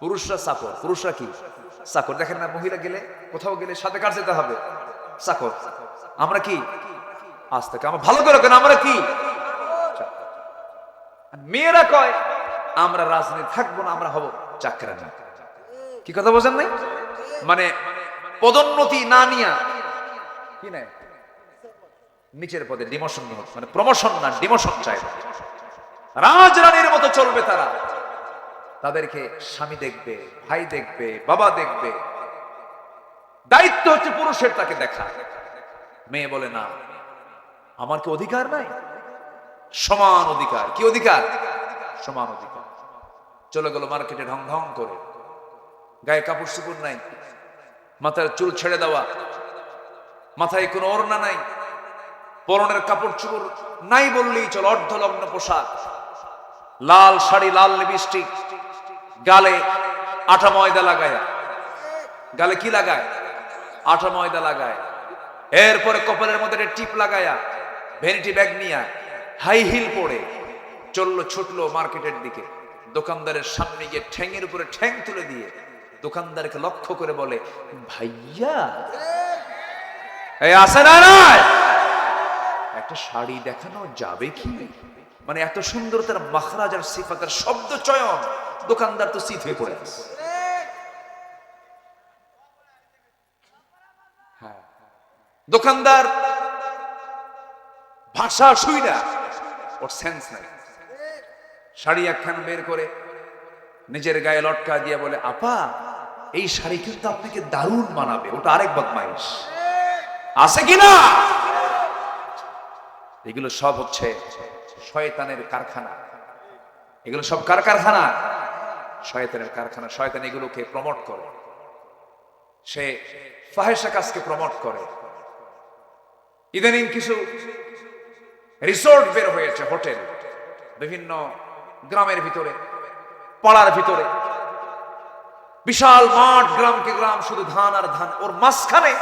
পুরুষরা চাকর। পুরুষরা কি চাকর? দেখেন না, মহিলা গেলে, কোথাও গেলে সাথে কার যেতে হবে? চাকর। আমরা কি? আজ থেকে আমরা ভালো করে কেন, আমরা কি? মেয়েরা কয় আমরা রাজনীতি থাকবো না, আমরা হব চাকরানি। কি কথা বোঝেন নাই? মানে পদোন্নতি না নিয়া কি নাই, নিচের পদে ডিমোশন, মানে প্রমোশন না, ডিমোশন চাই। রাজরানীর মতো চলবে তারা। তাদেরকে স্বামী দেখবে, ভাই দেখবে, বাবা দেখবে। দায়িত্ব হচ্ছে পুরুষের তাকে দেখা। মেয়ে বলে না, আমার কি অধিকার নাই? সমান অধিকার। কি অধিকার? সমান অধিকার। চলে গেল মার্কেটে ঢং ঢং করে, গায়ে কাপড় চোপড় নাই, মাথার চুল ছেড়ে দেওয়া, মাথায় কোনো ওড়না নাই, পরনের কাপড় চোপড় নাই বললেই চল, অর্ধলগ্ন পোশাক, লাল শাড়ি, লাল লিপস্টিক, গালে আটা ময়দা লাগায়। গালে কি লাগায়? আটা ময়দা লাগায়। এরপরে কপালের মধ্যে টিপ লাগায়া, ভ্যানিটি ব্যাগ নিয়া, হাই হিল পরে ছুটলো মার্কেটের দিকে। দোকানদারের সামনে গিয়ে ঠ্যাঙের উপরে ঠ্যাং তুলে দিয়ে দোকানদারকে লক্ষ্য করে বলে, ভাইয়া এই আসে না, একটা শাড়ি দেখানো যাবে কি? মানে এত সুন্দর তার মাখরাজ আর সিফাতের শব্দ চয়ন, দোকানদার তো সিট হয়ে পড়ে আছে। হ্যাঁ, দোকানদার ভাষা শুইনা, ওর সেন্স নাই। শাড়ি একখান বের করে নিজের গায়ে লটকা দিয়ে বলে, আপা এই শাড়ি কিন্তু আপনাকে দারুণ মানাবে। ওটা আরেক বদমাইশ আছে কিনা? এগুলো সব হচ্ছে শয়তানের কারখানা। এগুলো সব কার কারখানা? শয়তানের কারখানা। শয়তান এগুলোকে প্রমোট করে, সে ফাহেশা কাজকে প্রমোট করে। ইদানিং কিছু রিসোর্ট বের হয়েছে, হোটেল, বিভিন্ন গ্রামের ভিতরে, পাড়ার ভিতরে, বিশাল মাঠ, গ্রামকে গ্রাম, শুধু ধান আর ধান। ওর মাঝখানে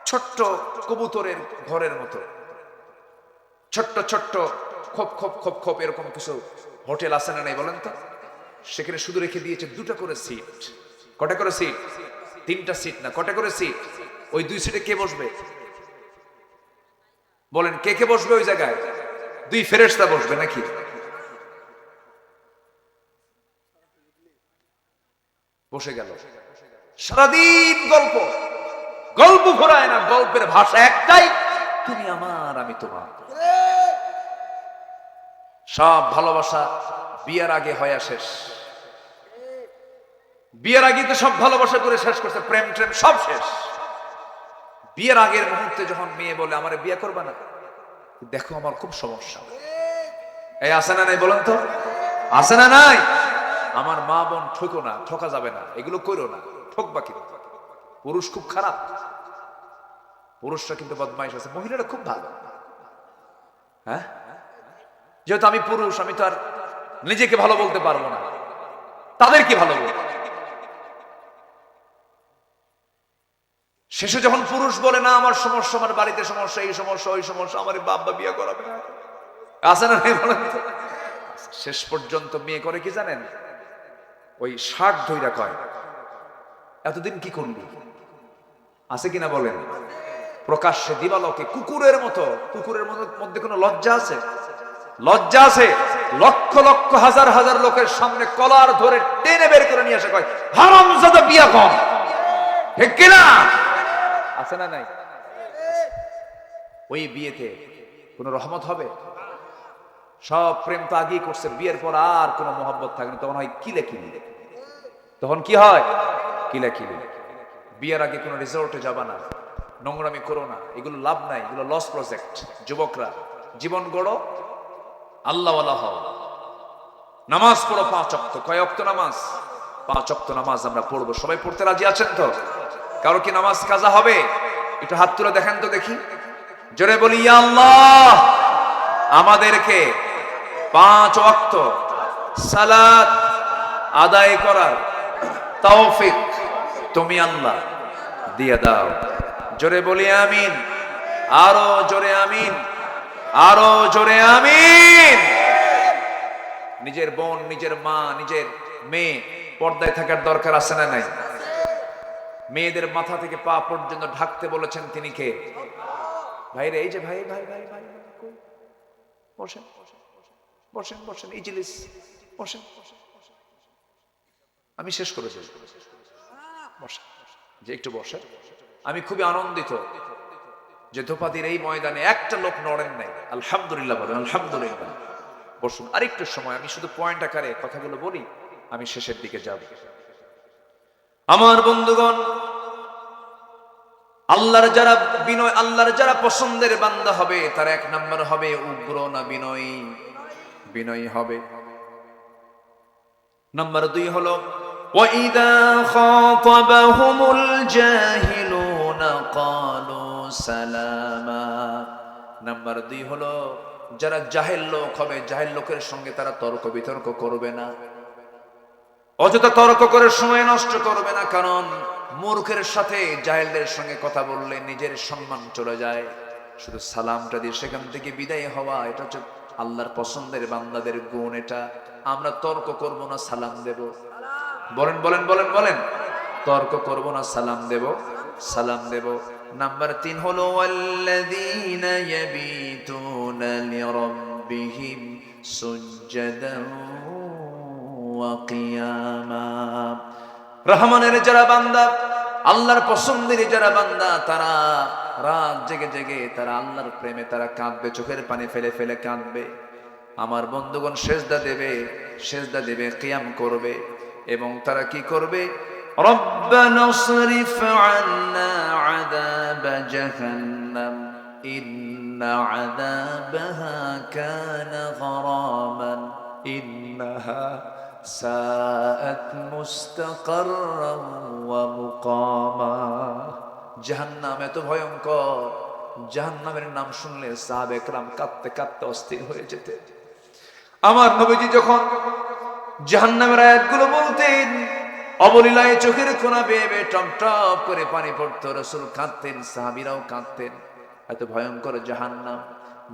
ছোট্ট কবুতরের ঘরের মতো ছোট্ট ছোট্ট খোপ খোপ খোপ খোপ এরকম কিছু হোটেল আছে না নাই বলেন তো? সেখানে শুধু রেখে দিয়েছে দুটো করে সিট। কটা করে সিট? তিনটা সিট না, কটা করে সিট? ওই দুই সিটে কে বসবে বলেন? কে কে বসবে ওই জায়গায়? দুই ফেরেশতা বসবে নাকি? বসে গেল, সারাদিন গল্প, গল্প ঘোরায় না, গল্পের ভাষা একটাই, তুমি আমার আমি তোমার। সব ভালোবাসা বিয়ের আগে হয়ে শেষ। বিয়ের আগে তো সব ভালোবাসা করে শেষ করছে, প্রেম ট্রেম সব শেষ। বিয়ের আগের মুহূর্তে যখন মেয়ে বলে আমারে বিয়ে করবে না, দেখো আমার খুব সমস্যা, এই আছে না নাই বলেন তো? আছে না নাই? আমার মা বোন ঠকো না, ঠকা যাবে না, এগুলো করো না, ঠকবা কিন্তু। পুরুষ খুব খারাপ, পুরুষরা কিন্তু বদমাইশ আছে, মহিলারা খুব ভালো। হ্যাঁ, যেহেতু আমি পুরুষ, আমি তো আর নিজেকে ভালো বলতে পারবো না, তাদের কি ভালো বলবো? শেষে যখন পুরুষ বলে না আমার সমস্যা, আমার বাড়িতে সমস্যা, এই সমস্যা, ওই সমস্যা, আমার বাবা বিয়ে করাবে না, আছে না বলেন তো? শেষ পর্যন্ত মেয়ে করে কি জানেন? ওই শার্ট ধইরা কয়, এতদিন কি করলি? আছে কিনা বলেন? প্রকাশ্যে দিবালোকে কুকুরের মধ্যে কোনো লজ্জা আছে? লজ্জা আছে? লক্ষ লক্ষ হাজার হাজার লোকের সামনে কলার ধরে টেনে বের করে নিয়ে আসে, কয় হারামজাদা বিয়া কর, ঠিক কিনা? আছে না নাই? ওই বিয়েতে কোনো রহমত হবে? সব প্রেম তো আগেই করছে, বিয়ের পর আর কোনো মহব্বত থাকে না, তখন হয় কিলে। তখন কি হয়? কিলে। বিয়ের আগে কোনো রিসোর্টে যাবা না, নোংরামি করো না, এগুলো লাভ নাই, এগুলো লস প্রজেক্ট। যুবকরা জীবন গড়ো, আল্লাহওয়ালা হও, নামাজ পড়ো 5 ওয়াক্ত। কয় ওয়াক্ত নামাজ? 5 ওয়াক্ত নামাজ আমরা পড়বো। সবাই পড়তে রাজি আছেন তো? কারো কি নামাজ কাজা হবে? একটু হাত তুলে দেখেন তো দেখি, জোরে বলি ইয়া আল্লাহ, আমাদেরকে 5 ওয়াক্ত সালাত আদায় করার তৌফিক তুমি আল্লাহ দিয়ে দাও। জোরে বলি আমিন, আরো জোরে আমিন, আরো জোরে আমিন। নিজের বোন, নিজের মা, নিজের মেয়ে পর্দায় থাকার দরকার আছে না নাই? মেয়েদের মাথা থেকে পা পর্যন্ত ঢাকতে বলেছেন তিনি কে? ভাইরে, এই যে ভাই ভাই ভাই ভাই বসেন বসেন বসেন, ইজলিস বসেন, আমি শেষ করেছি, বসেন যে একটু বসেন। আমি খুবই আনন্দিত যে ধোপাদির এই ময়দানে একটা লোক নড়েন নাই। আলহামদুলিল্লাহ বলেন, আলহামদুলিল্লাহ। বসুন, আরেকটু সময় আমি শুধু পয়েন্ট আকারে কথাগুলো বলি, আমি শেষের দিকে যাব। আমার বন্ধুগণ, আল্লাহর যারা বিনয়, আল্লাহর যারা পছন্দের বান্দা হবে, তার 1 নম্বর হবে উগ্র না বিনয়ী? বিনয়ী হবে। নাম্বার 2 হলো ওয়াইদা খাতাবাহুমুল জাহিলুনা ক্বালু সালামা। নাম্বার 2 হলো যারা জাহেল লোক হবে, জাহেল লোকের সঙ্গে তারা তর্ক বিতর্ক করবে না, অযথা তর্ক করে সময় নষ্ট করবে না। কারণ মূর্খের সাথে জাহেলদের সঙ্গে কথা বললে নিজের সম্মান চলে যায়। শুধু সালামটা দিয়ে সেখান থেকে বিদায় হওয়া, এটা হচ্ছে আল্লাহর পছন্দের বান্দাদের গুণ। এটা আমরা তর্ক করব না, সালাম দেব। বলেন বলেন বলেন বলেন, তর্ক করব না, সালাম দেব, সালাম দেব। নাম্বার 3 হলো ওয়াল্লাযীনা ইয়াবিতুনা লিরাব্বিহিম সুজদান ওয়া কিয়ামা। রহমানের যারা বান্দা, আল্লাহর পছন্দের যারা বান্দা, তারা রাত জেগে জেগে তারা আল্লাহর প্রেমে তারা কাঁদবে, চোখের পানি ফেলে ফেলে কাঁদবে। আমার বন্ধুগণ সেজদা দেবে, সেজদা দেবে, কিয়াম করবে। এবং তারা কি করবে? রব্বানা সরিফ আন্না আযাবা জাহান্নাম ইন্না আযাবাহা কানা গরামান ইন্নাহা সাআত মুস্তাকাররান ওয়া মুকামা। জাহান্নাম এত ভয়ঙ্কর, জাহান্নামের নাম শুনলে সাহাবে কেরাম কাঁদতে কাঁদতে অস্থির হয়ে যেতেন। আমার নবীজি যখন জাহান্নামের আয়াতগুলো বলতেন, অবলীলায় চোখের কোনা বেয়ে বেয়ে টপ টপ করে পানি পড়তো, রাসূল কাঁদতেন, সাহাবীরাও কাঁদতেন। এত ভয়ঙ্কর জাহান্নাম,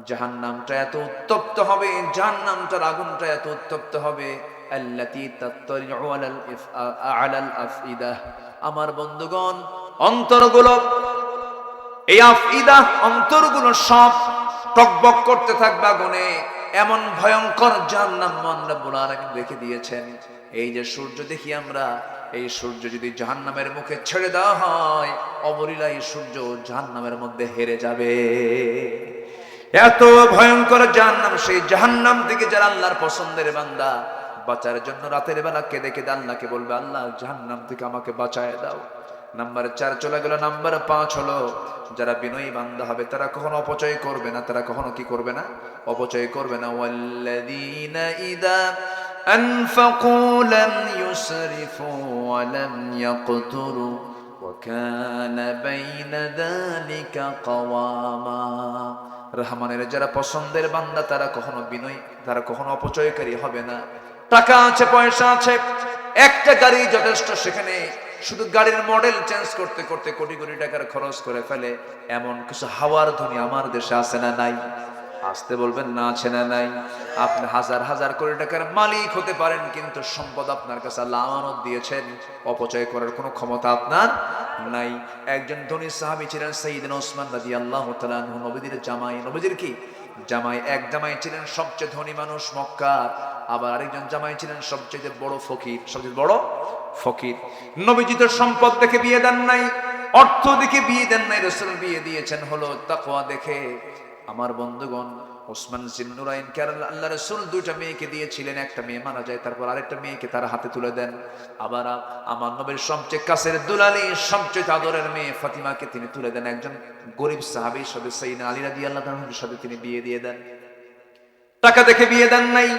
জাহান্নামটা এত উত্তপ্ত হবে, জাহান্নামটার আগুনটা এত উত্তপ্ত হবে, আল্লাতী তাত্তালিউ আলাল আফইদা। আমার বন্ধুগণ, অন্তরগুলো, এই আফইদা অন্তরগুলো সব টকবক করতে থাকবে আগুনে। এমন ভয়ঙ্কর জাহান্নাম রব্বুল আলামিন রেখে দিয়েছেন। এই যে সূর্য দেখি আমরা, এই সূর্য যদি জাহান্নামের মুখে ছেড়ে দেওয়া হয়, অবলীলায় সূর্য জাহান্নামের মধ্যে হেরে যাবে। এত ভয়ঙ্কর জাহান্নাম। সেই জাহান্নাম থেকে যারা আল্লাহর পছন্দের বান্দা, বাঁচার জন্য রাতের বেলা কেঁদে কেঁদে আল্লাহকে বলবে, আল্লাহ জাহান্নাম থেকে আমাকে বাঁচায় দাও। নাম্বার 4 চলে গেল। নাম্বার 5 হলো যারা বিনয়ী বান্দা হবে, তারা কখনো অপচয় করবে না, তারা কখনো কি করবে না? অপচয় করবে না। ওয়াল্লাযীনা ইযা আনফাকু লাম ইউসরিফু ওয়া লাম ইয়াকতুরু ওয়া কানা বাইনা যালিকা কাওয়ামা। রহমানের যারা পছন্দের বান্দা, তারা কখনো বিনয়ী, তারা কখনো অপচয়কারী হবে না। টাকা আছে, পয়সা আছে, একটা গাড়ি যথেষ্ট, সেখানে শুধু গাড়ির মডেল চেঞ্জ করতে করতে কোটি কোটি টাকার খরচ করে ফেলে। এমন কিছু হাওয়ার ধনী আমার দেশে আছে না নাই? আসতে বলবেন না আছে না নাই। আপনি হাজার হাজার কোটি টাকার মালিক হতে পারেন, কিন্তু সম্পদ আপনার কাছে আল্লাহ আমানত দিয়েছেন, অপচয় করার কোনো ক্ষমতা আপনার নাই। একজন ধনী সাহাবী ছিলেন সাইয়েদনা ওসমান রাদিয়াল্লাহু তাআলা আনহু, নবীর জামাই, নবীর কি জামাই। এক জামাই ছিলেন সবচেয়ে ধনী মানুষ মক্কার, আবার আরেকজন জামাই ছিলেন সবচেয়ে বড় ফকির, সবচেয়ে বড় ফকির। নবীজি তো সম্পদ দেখে বিয়ে দেন নাই, অর্থ দেখে বিয়ে দেন নাই, রাসূল বিয়ে দিয়েছেন হলো তাকওয়া দেখে। আমার বন্ধুগণ, ওসমান জিন্নুরাইনকে আল্লাহ রাসূল দুইটা মেয়েকে দিয়েছিলেন, একটা মেয়ে মারা যায়, তারপর আরেকটা মেয়েকে তার হাতে তুলে দেন। আবার আমার নবীর সবচেয়ে কাছের দুলালি, সবচেয়ে আদরের মেয়ে ফাতিমাকে তিনি তুলে দেন একজন গরিব সাহাবীর সাথে, সাইয়েদনা আলী রাদিয়াল্লাহু তাআলার সাথে তিনি বিয়ে দিয়ে দেন। টাকা দেখে বিয়ে দেন নাই,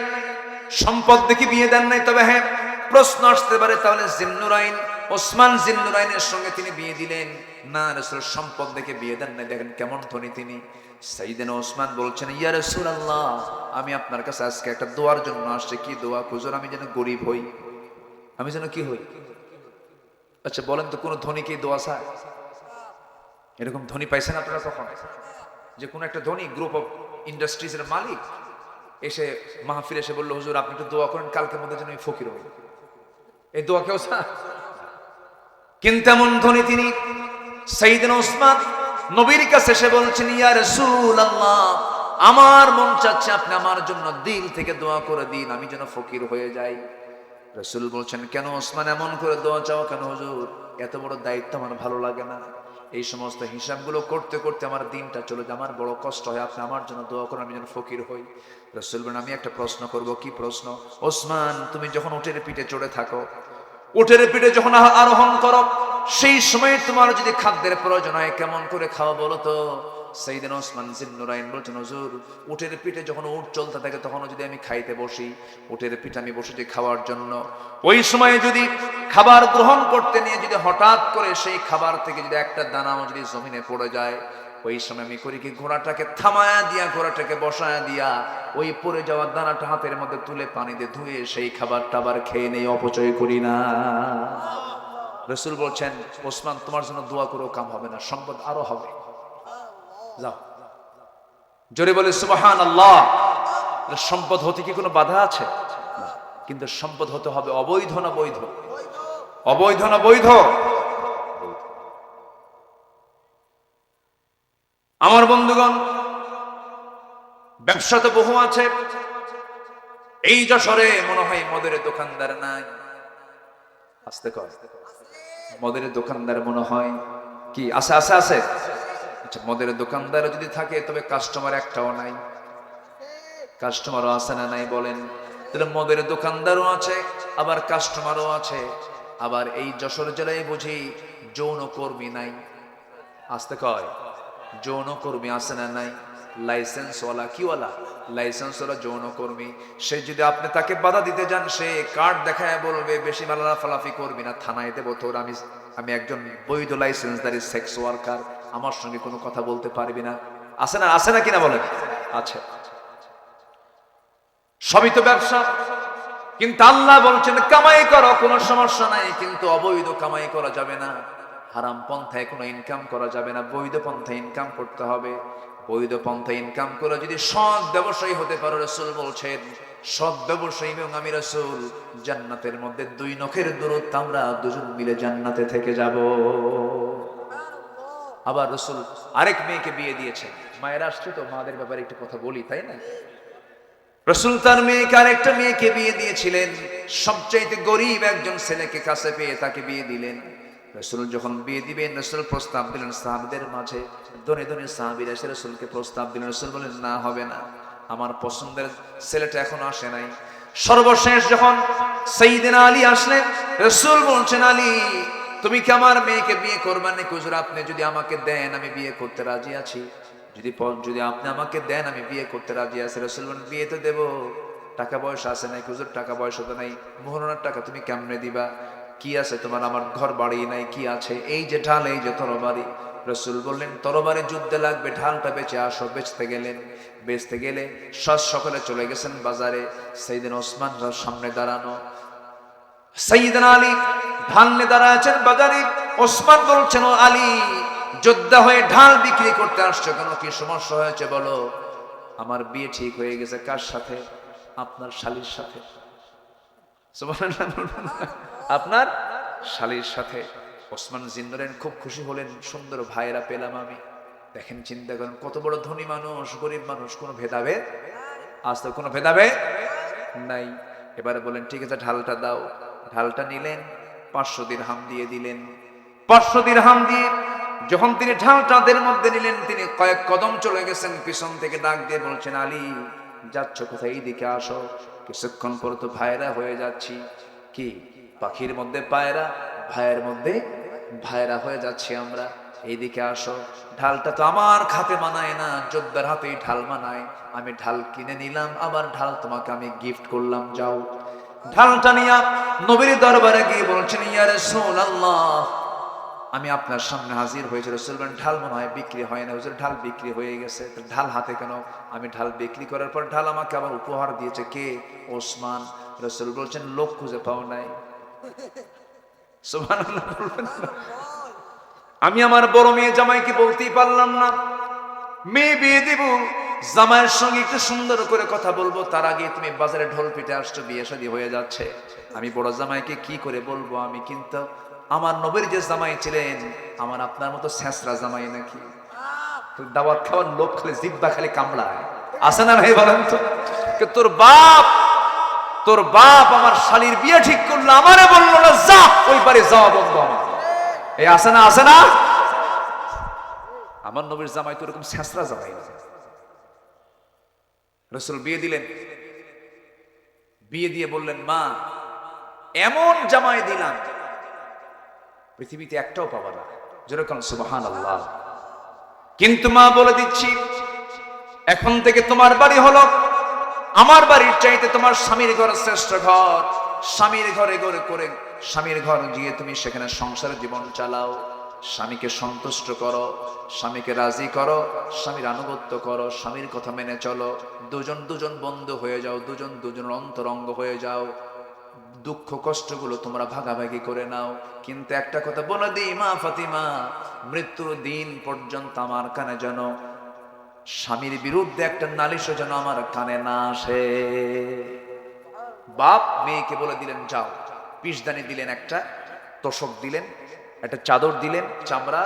সম্পদ দেখে বিয়ে দেন নাই। তবে হ্যাঁ, প্রশ্ন আসতে পারে তাহলে জিন্নুরাইন, ওসমান জিন্নুরাইনের সঙ্গে তিনি বিয়ে দিলেন না, রাসূল সম্পদ দেখে বিয়ে দেন নাই। দেখেন কেমন ধনী তিনি। সাইয়েদনা ওসমান বলছেন, ইয়া রাসূলুল্লাহ, আমি আপনার কাছে আজকে একটা দোয়ার জন্য আসছি। কি দোয়া? হুজুর, আমি যেন গরিব হই, আমি যেন কি হই? আচ্ছা বলেন তো, কোন ধনী কি দোয়া চায়? এরকম ধনী পাইছেন আপনারা কখন? যে কোন একটা ধনী গ্রুপ অফ ইন্ডাস্ট্রিজ এর মালিক এসে মাহফিল এসে বললো, হুজুর আপনি একটু দোয়া করেন কালকের মধ্যে যেন আমি ফকির হই। এই দোয়া কেউ চায়? কিন্তু এমন ধনী তিনি সাইয়েদনা ওসমান নবীর কাছে এসে বলছেন, ইয়া রাসূলুল্লাহ, আমার মন চাচ্ছে আপনি আমার জন্য দিল থেকে দোয়া করে দিন, আমি যেন ফকির হয়ে যাই। রাসূল বলছেন, কেন ওসমান এমন করে দোয়া চাও কেন হুজুর? এত বড় দায়িত্ব আমার ভালো লাগে না। এই সমস্ত হিসাবগুলো করতে করতে আমার দিনটা চলে যায়, আমার বড় কষ্ট হয়। আপনি আমার জন্য দোয়া করেন, আমি যেন ফকির হই। রাসূল বলেন, আমি একটা প্রশ্ন করব। কি প্রশ্ন? ওসমান, তুমি যখন উটের পিঠে চড়ে থাকো, উটের পিঠে যখন আরোহণ করো, সেই সময় তোমার যদি খাদ্যের প্রয়োজন হয় কেমন করে খাওয়া বলো তো? সাইয়েদনা ওসমান জিন্নুরাইন বলছেন, হুজুর উটের পিঠে যখন উট চলতে থাকে তখনও যদি আমি খাইতে বসি, উটের পিঠে আমি বসেছি খাওয়ার জন্য, ওই সময়ে যদি খাবার গ্রহণ করতে নিয়ে যদি হঠাৎ করে সেই খাবার থেকে যদি একটা দানাও যদি জমিনে পড়ে যায়, ওই সময় আমি করি কি, ঘোড়াটাকে থামায়া দিয়া, ঘোড়াটাকে বসায়া দিয়া ওই পড়ে যাওয়া দানাটা হাতের মধ্যে তুলে পানি দিয়ে ধুয়ে সেই খাবারটা আবার খেয়ে নেই, অপচয় করি না। রাসূল বলছেন, ওসমান তোমার জন্য দোয়া করেও কাম হবে না, সম্পদ আরো হবে। যাও, জোরে বলে সুবহানাল্লাহ। সম্পদ হতে কি কোনো বাধা আছে? কিন্তু সম্পদ হতে হবে অবৈধ না বৈধ? অবৈধ না বৈধ? আমার বন্ধুগণ, ব্যবসা তো বহু আছে। এই যশোরে মনে হয় মদের দোকানদার নাই। আসতে কর, মদের দোকানদার মনে হয় কি আছে? আছে আছে। আচ্ছা, মদের দোকানদার যদি থাকে তবে কাস্টমার একটাও নাই। কাস্টমারও আছে না নাই বলেন? তাহলে মদের দোকানদারও আছে, আবার কাস্টমারও আছে। আবার এই যশোর জেলায় বুঝি যৌনকর্মী নাই। আসতে কয়, যৌনকর্মী আছে না নাই? লাইসেন্সওয়ালা, কিওয়ালা? লাইসেন্সওয়ালা যৌনকর্মী। সে যদি আপনি তাকে বাধা দিতে যান, সে কার্ড দেখায় বলবে, বেশি লাফালাফি করবি না, থানায় দেবো তোর। আমি একজন বৈধ লাইসেন্সধারী সেক্স ওয়ার্কার, আমার সঙ্গে কোনো কথা বলতে পারবি না। আছে না? আছে না কিনা বলেন? আছে। সবই তো ব্যবসা। কিন্তু আল্লাহ বলছেন কামাই করো, কোনো সমস্যা নাই, কিন্তু অবৈধ কামাই করা যাবে না। হারাম পন্থায় কোনো ইনকাম করা যাবে না, বৈধ পন্থায় ইনকাম করতে হবে। বৈধ পন্থায় ইনকাম করে যদি সৎ ব্যবসায়ী হতে পারো, রাসূল বলছেন সৎ ব্যবসায়ী এবং আমি রাসূল জান্নাতের মধ্যে 2 নখের দূরত্ব, আমরা দুজন মিলে জান্নাতে থেকে যাব। আবার রাসূল আরেক মেয়েকে বিয়ে দিয়েছেন। মায়ের আসছে তো, মাদের ব্যাপারে একটু কথা বলি, তাই না? রাসূল তার মেয়েকে আরেকটা মেয়েকে বিয়ে দিয়েছিলেন। সবচাইতে গরিব একজন ছেলেকে কাছে পেয়ে তাকে বিয়ে দিলেন। রাসূল যখন বিয়ে দিবেন, রাসূল প্রস্তাব দিলেন সাহাবীদের মাঝে। ধনী ধনী সাহাবীরা এসে রাসূলকে প্রস্তাব দিলেন। রাসূল বলেন, না হবে না, আমার পছন্দের ছেলেটা এখনো আসে নাই। সর্বশেষ যখন সাইয়েদনা আলী আসলেন, রাসূল বলছেন, আলী তুমি কি আমার মেয়েকে বিয়ে করবে নাকি? হুজুর আপনি যদি আমাকে দেন আমি বিয়ে করতে রাজি আছি। যদি আপনি আমাকে দেন আমি বিয়ে করতে রাজি আছি। রাসূল বলেন, বিয়ে তো দেব, টাকা পয়সা আছে নাকি? হুজুর টাকা পয়সা তো নাই। মোহরানার টাকা তুমি কেমনে দিবা? কি আছে তোমার? আমার ঘর বাড়ি নাই, কি আছে? এই যে ঢাল, এই যে তরবারি। রাসূল বললেন, তরবারি যুদ্ধে লাগবে, ঢালটা বেচে আসো। বেচতে গেলেন, বেচতে গেলে সকলে চলে গেছেন বাজারে। সাইয়েদনা ওসমান সামনে দাঁড়ানো, সাইয়েদনা আলী ঢাল নিয়ে দাঁড়ায় আছেন বাজারে। ওসমান বলছেন, ও আলী, যোদ্ধা হয়ে ঢাল বিক্রি করতে আসছো কেন? কি সমস্যা হয়েছে বলো? আমার বিয়ে ঠিক হয়ে গেছে কার সাথে? আপনার শালীর সাথে। সুবহানাল্লাহ, আপনার শালীর সাথে। ওসমান জিন্নুরাইন খুব খুশি হলেন, সুন্দর ভাইরা পেলাম আমি। দেখেন, চিন্তা করেন, কত বড় ধনী মানুষ, গরিব মানুষ, কোনো ভেদাভেদ, আজ তো কোনো ভেদাভেদ নাই। এবারে বলেন ঠিক আছে, ঢালটা দাও। ঢালটা নিলেন, 500 দিরহাম দিয়ে দিলেন। 500 দিরহাম দিয়ে যখন তিনি ঢালটাদের মধ্যে নিলেন, তিনি কয়েক কদম চলে গেছেন, পিছন থেকে ডাক দিয়ে বলছেন, আলী যাচ্ছ কোথায়? এইদিকে আসো। কিছুক্ষণ পর তো ভাইরা হয়ে যাচ্ছি। কি পাখির মধ্যে পায়রা, ভাইয়ের মধ্যে ভাইরা হয়ে যাচ্ছি আমরা, এইদিকে আসো। ঢালটা তো আমার হাতে মানায় না, যোদ্ধার হাতেই ঢাল মানায়। আমি ঢাল কিনে নিলাম, আবার ঢাল তোমাকে আমি গিফট করলাম, যাও। ঢালটা নিয়ে নবীর দরবারে গিয়ে বলছেন, ইয়া রাসূলুল্লাহ, আমি আপনার সামনে হাজির হয়েছি। রাসূল বলেন, ঢাল মনে হয় বিক্রি হয় না। হুজুর, ঢাল বিক্রি হয়ে গেছে। ঢাল হাতে কেন? আমি ঢাল বিক্রি করার পর ঢাল আমাকে আবার উপহার দিয়েছে কে? ওসমান। রাসূল বলছেন, লোক খুঁজে পাও নাই। সুবহানাল্লাহ বলবেন না? আমি আমার বড় মেয়ে জামাইকে বলতেই পারলাম না, মেয়ে বিয়ে দিব, জামাইয়ের সঙ্গে একটু সুন্দর করে কথা বলবো, তার আগে তুমি বাজারে ঢোল পিটে আসছো, বিয়ে শাদী হয়ে যাচ্ছে। আমি বড় জামাইকে কি করে বলবো? আমি কিন্তু আমার নবীর যে জামাই ছিলেন, আমার আপনার মতো ছেঁচড়া জামাই নাকি? দাওয়াত খাওয়ার লোক খালি জিব্বা খালি কামড়ায়, আছে না ভাই বলেন তো? তোর বাপ আমার শালীর বিয়ে ঠিক করলো, আমারে বললো না যা ওই বাড়ি যাওয়া বন্ধ আমার। এই আছে না, আছে না? আমার নবীর জামাই তো এরকম ছেঁচড়া জামাই না। রাসূল বিয়ে দিলেন, বিয়ে দিয়ে বললেন, মা এমন জামাই দিলাম পৃথিবীতে একটাও পাবা না। যেরকম সুবহানাল্লাহ। কিন্তু মা বলে দিচ্ছি, এখন থেকে তোমার বাড়ি হলো আমার বাড়ির চাইতে তোমার স্বামীর ঘর শ্রেষ্ঠ ঘর। স্বামীর ঘরে ঘরে করে স্বামীর ঘর গিয়ে তুমি সেখানে সংসার জীবন চালাও, স্বামীকে সন্তুষ্ট করো, স্বামীকে রাজি করো, স্বামীর আনুগত্য করো, স্বামীর কথা মেনে চলো। দুজন দুজন বন্ধু হয়ে যাও, দুজন দুজনের অন্তরঙ্গ হয়ে যাও। দুঃখ কষ্টগুলো তোমরা ভাগাভাগি করে নাও। কিন্তু একটা কথা বলে দিই মা ফাতিমা, মৃত্যুর দিন পর্যন্ত আমার কানে যেন স্বামীর বিরুদ্ধে একটা নালিশও যেন আমার কানে না আসে। বাপ মেয়েকে বলে দিলেন, যাও। পিসদানি দিলেন, একটা তোষক দিলেন, একটা চাদর দিলেন চামড়া,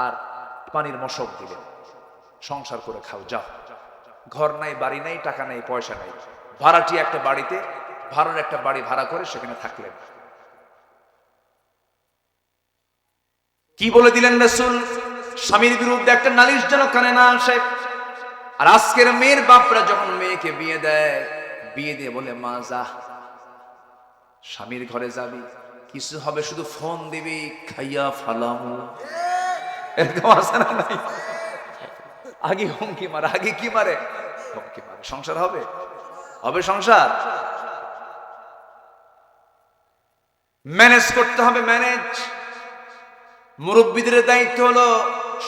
আর পানির মশক দিলেন, সংসার করে খাও, যাও। ঘর নাই, বাড়ি নাই, টাকা নাই, পয়সা নাই, ভাড়াটি একটা বাড়িতে, ভাড়ার একটা বাড়ি ভাড়া করে সেখানে থাকলেন। কি বলে দিলেন রাসূল? স্বামীর বিরুদ্ধে একটা নালিশ যেন কানে না আসে। আর আজকের মেয়ের বাপরা যখন মেয়েকে বিয়ে দেয়, বিয়ে দিয়ে বলে, মা যা, স্বামীর ঘরে যাবি, কিছু হবে শুধু ফোন দিবি, খাইয়া ফালামু। এরকম আছে না নাই? আগে হুমকি মারে, আগে কি মারে? হুমকি মারে। সংসার হবে? হবে সংসার? ম্যানেজ করতে হবে, ম্যানেজ। মুরব্বীদের দায়িত্ব হলো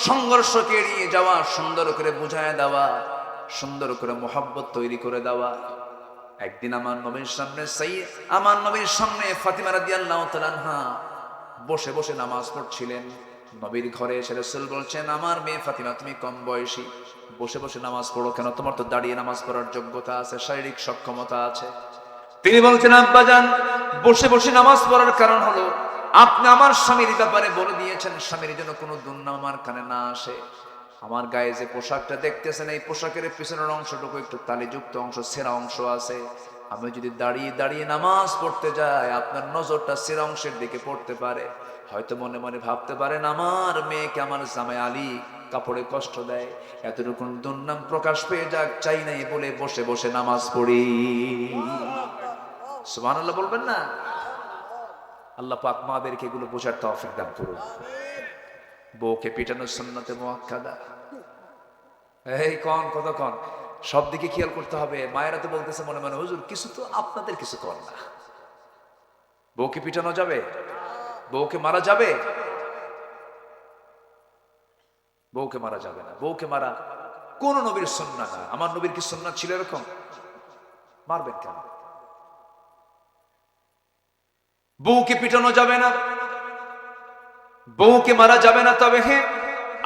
সংঘর্ষকে এড়িয়ে যাওয়া, সুন্দর করে বুঝায় দেওয়া, সুন্দর করে মোহাব্বত তৈরি করে দেওয়া। একদিন আমার নবীর সামনে ফাতিমা রাদিয়াল্লাহু তাআলা আনহা বসে বসে নামাজ পড়ছিলেন। নবীর ঘরে এসে রাসূল বলছেন, আমার মেয়ে ফাতিমা, তুমি কম বয়সী, বসে বসে নামাজ পড়ো কেন? তোমার তো দাঁড়িয়ে নামাজ পড়ার যোগ্যতা আছে, শারীরিক সক্ষমতা আছে। তিনি বলছেন, আব্বাজান, বসে বসে নামাজ পড়ার কারণ হলো আপনি আমার স্বামীর ব্যাপারে বলে দিয়েছেন, স্বামীর জন্য কোনো দুর্নাম আমার কানে না আসে। আমার গায়ে যে পোশাকটা দেখতেছেন, এই পোশাকের পিছনের অংশটুকু একটু তালিযুক্ত অংশ, ছেঁড়া অংশ আছে। আমি যদি দাঁড়িয়ে দাঁড়িয়ে নামাজ পড়তে যাই, আপনার নজরটা ছেঁড়া অংশের দিকে পড়তে পারে। হয়তো মনে মনে ভাবতে পারেন, আমার মেয়েকে আমার জামাই আলী কাপড়ে কষ্ট দেয়, এতটুকু দুর্নাম প্রকাশ পেয়ে যাক, চাই নাই বলে বসে বসে নামাজ পড়ি। সুবহানাল্লাহ বলবেন না? আল্লাহ পাক মাদেরকে এগুলো বোঝার তৌফিক দান করুন। বউকে পিটানোর সুন্নতে মুআক্কাদা। এই কন কত কন, সব দিকে খেয়াল করতে হবে। মায়েরা তো বলতেছে মনে মনে, হুজুর কিছু তো আপনাদের কিছু কর না। বউকে পিটানো যাবে? বউকে মারা যাবে? বউকে মারা যাবে না। বউকে মারা কোন নবীর সুন্নাহ না। আমার নবীর কি সুন্নাহ ছিল এরকম? মারবেন কেন? বউকে পিটানো যাবে না, বউকে মারা যাবে না। তবে হ্যাঁ,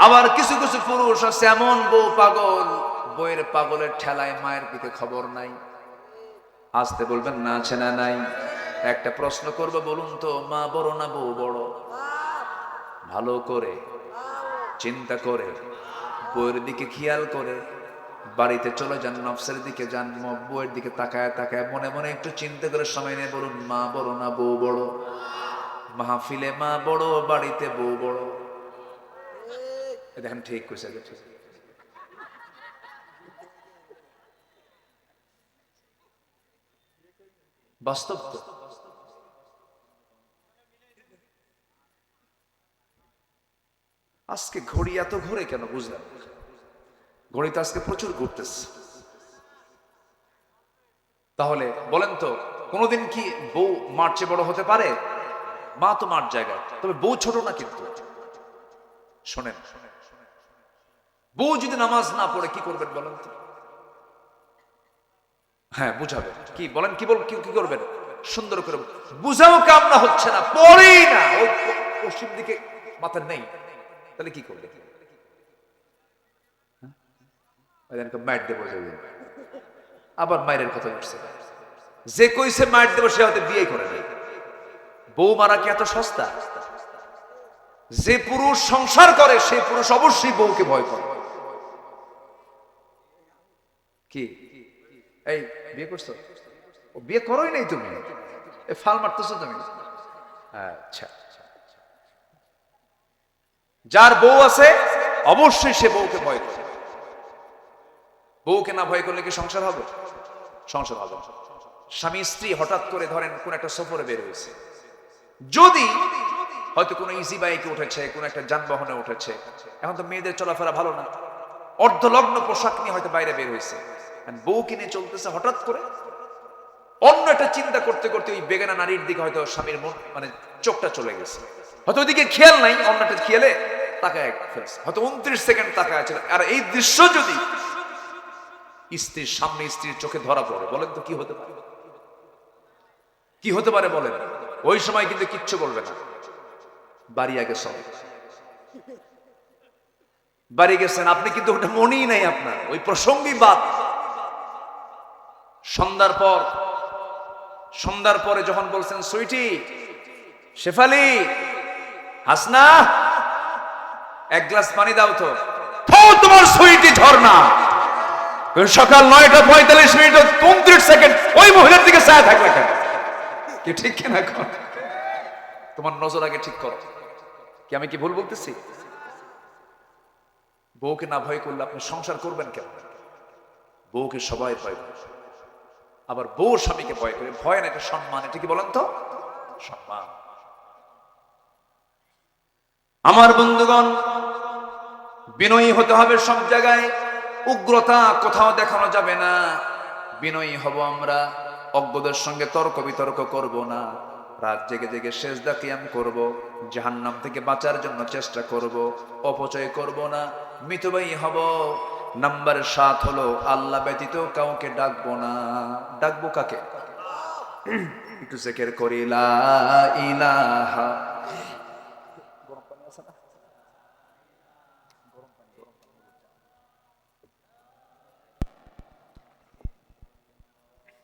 আবার কিছু কিছু পুরুষ আছে এমন বউ পাগল, বইয়ের পাগলের ঠেলায় মায়ের দিকে খবর নাই। আসতে বলবেন না, আছে না নাই? একটা প্রশ্ন করবো, বলুন তো, মা বড় না বউ বড়? ভালো করে চিন্তা করে বইয়ের দিকে খেয়াল করে বাড়িতে চলে যান, নফসের দিকে যান, বউয়ের দিকে তাকায় তাকায় মনে মনে একটু চিন্তা করে সময় নিয়ে বলুন, মা বড় না বউ বড়? মাহফিলে মা বড়, বাড়িতে বউ বড়। দেখেন ঠিক কইছে, ঠিক। বাস্তব তো। আজকে ঘড়ি এত ঘুরে কেন বুঝলাম? ঘড়ি তো আজকে প্রচুর ঘুরতেছে। তাহলে বলেন তো, কোনোদিন কি বউ মার চেয়ে বড় হতে পারে? মা তো মার জায়গায়, তবে বউ ছোট না। কিন্তু শোনেন, বউ যদি নামাজ না পড়ে কি করবেন বলেন তো? হ্যাঁ বুঝাবে কি? বলেন কি কি করবেন? সুন্দর করে বুঝাও, কামনা হচ্ছে না, পড়েই না, ওই পশ্চিম দিকে মাথা নেই, তাহলে কি করবে? মায়ের দেবো, আবার মায়ের কথা উঠছে। যে কইছে মায়ের দেবো সে হয়তো বিয়ে করে নাই। বউ মারা কি এত সস্তা? যে পুরুষ সংসার করে সেই পুরুষ অবশ্যই বউকে ভয় করে। কি এই বিয়ে করছো? ও বিয়ে করোই নাই তুমি, ফাল মারতেছো তুমি। আচ্ছা, যার বউ আছে অবশ্যই সে বউকে ভয় করে। বউকে না ভয় করলে কি সংসার হবে? সংসার হবে। স্বামী স্ত্রী হঠাৎ করে ধরেন কোন একটা সফরে বের হয়েছে, যদি হয়তো কোনো ইজি বাইকে উঠেছে, কোন একটা যানবাহনে উঠেছে, এখন তো মেয়েদের চলাফেরা ভালো না, অর্ধলগ্ন পোশাক নিয়ে হয়তো বাইরে বের হয়েছে, বউ কিনে চলতেছে, হঠাৎ করে অন্য একটা চিন্তা করতে করতে ওই বেগানা নারীর দিকে হয়তো স্বামীর মন মানে চোখটা চলে গেছে, হয়তো ওইদিকে খেয়াল নাই, অন্যটা খেয়ালে তাকায় ফেলছে, হয়তো 29 সেকেন্ড তাকায় আছে। আর এই দৃশ্য যদি স্ত্রীর সামনে, স্ত্রীর চোখে ধরা পড়ে, বলেন তো কি হতে পারে? কি হতে পারে বলেন? ওই সময় কিন্তু কিচ্ছু বলবে না, বাড়ি আগে সব বাড়ি গেছেন আপনি, কিন্তু ওটা মনেই নাই আপনার, ওই প্রসঙ্গই বাদ। সন্ধ্যার পরে যখন বলছেন, সুইটি, শেফালি, হাসনা, এক গ্লাস পানি দাও তো, তোমার সুইটি ঝর্ণা। সকাল 9:45 29 সেকেন্ড ওই মহিলার দিকে চায় থাকবে কেন? কি ঠিক কিনা? তোমার নজর আগে ঠিক করো। কি আমি কি ভুল বলতেছি? বউকে না ভয় করলে আপনি সংসার করবেন কেন? বউকে সবাই ভয় করে, আবার বউ স্বামীকে ভয় করে। ভয় না, এটা সম্মান। এটা কি বলেন তো? সম্মান। আমার বন্ধুগণ, বিনয়ী হতে হবে সব জায়গায়, উগ্রতা কোথাও দেখানো যাবে না। বিনয়ী হব আমরা, অজ্ঞদের সঙ্গে তর্ক বিতর্ক করব না, রাত জেগে জেগে সেজদা কিয়াম করব, জাহান্নাম থেকে বাঁচার জন্য চেষ্টা করব, অপচয় করব না, মিতব্যয়ী হব। নাম্বার 7 হলো, আল্লাহ ব্যতীত কাউকে ডাকবো না। ডাকবো কাকে? একটু জিকির করি, লা ইলাহা।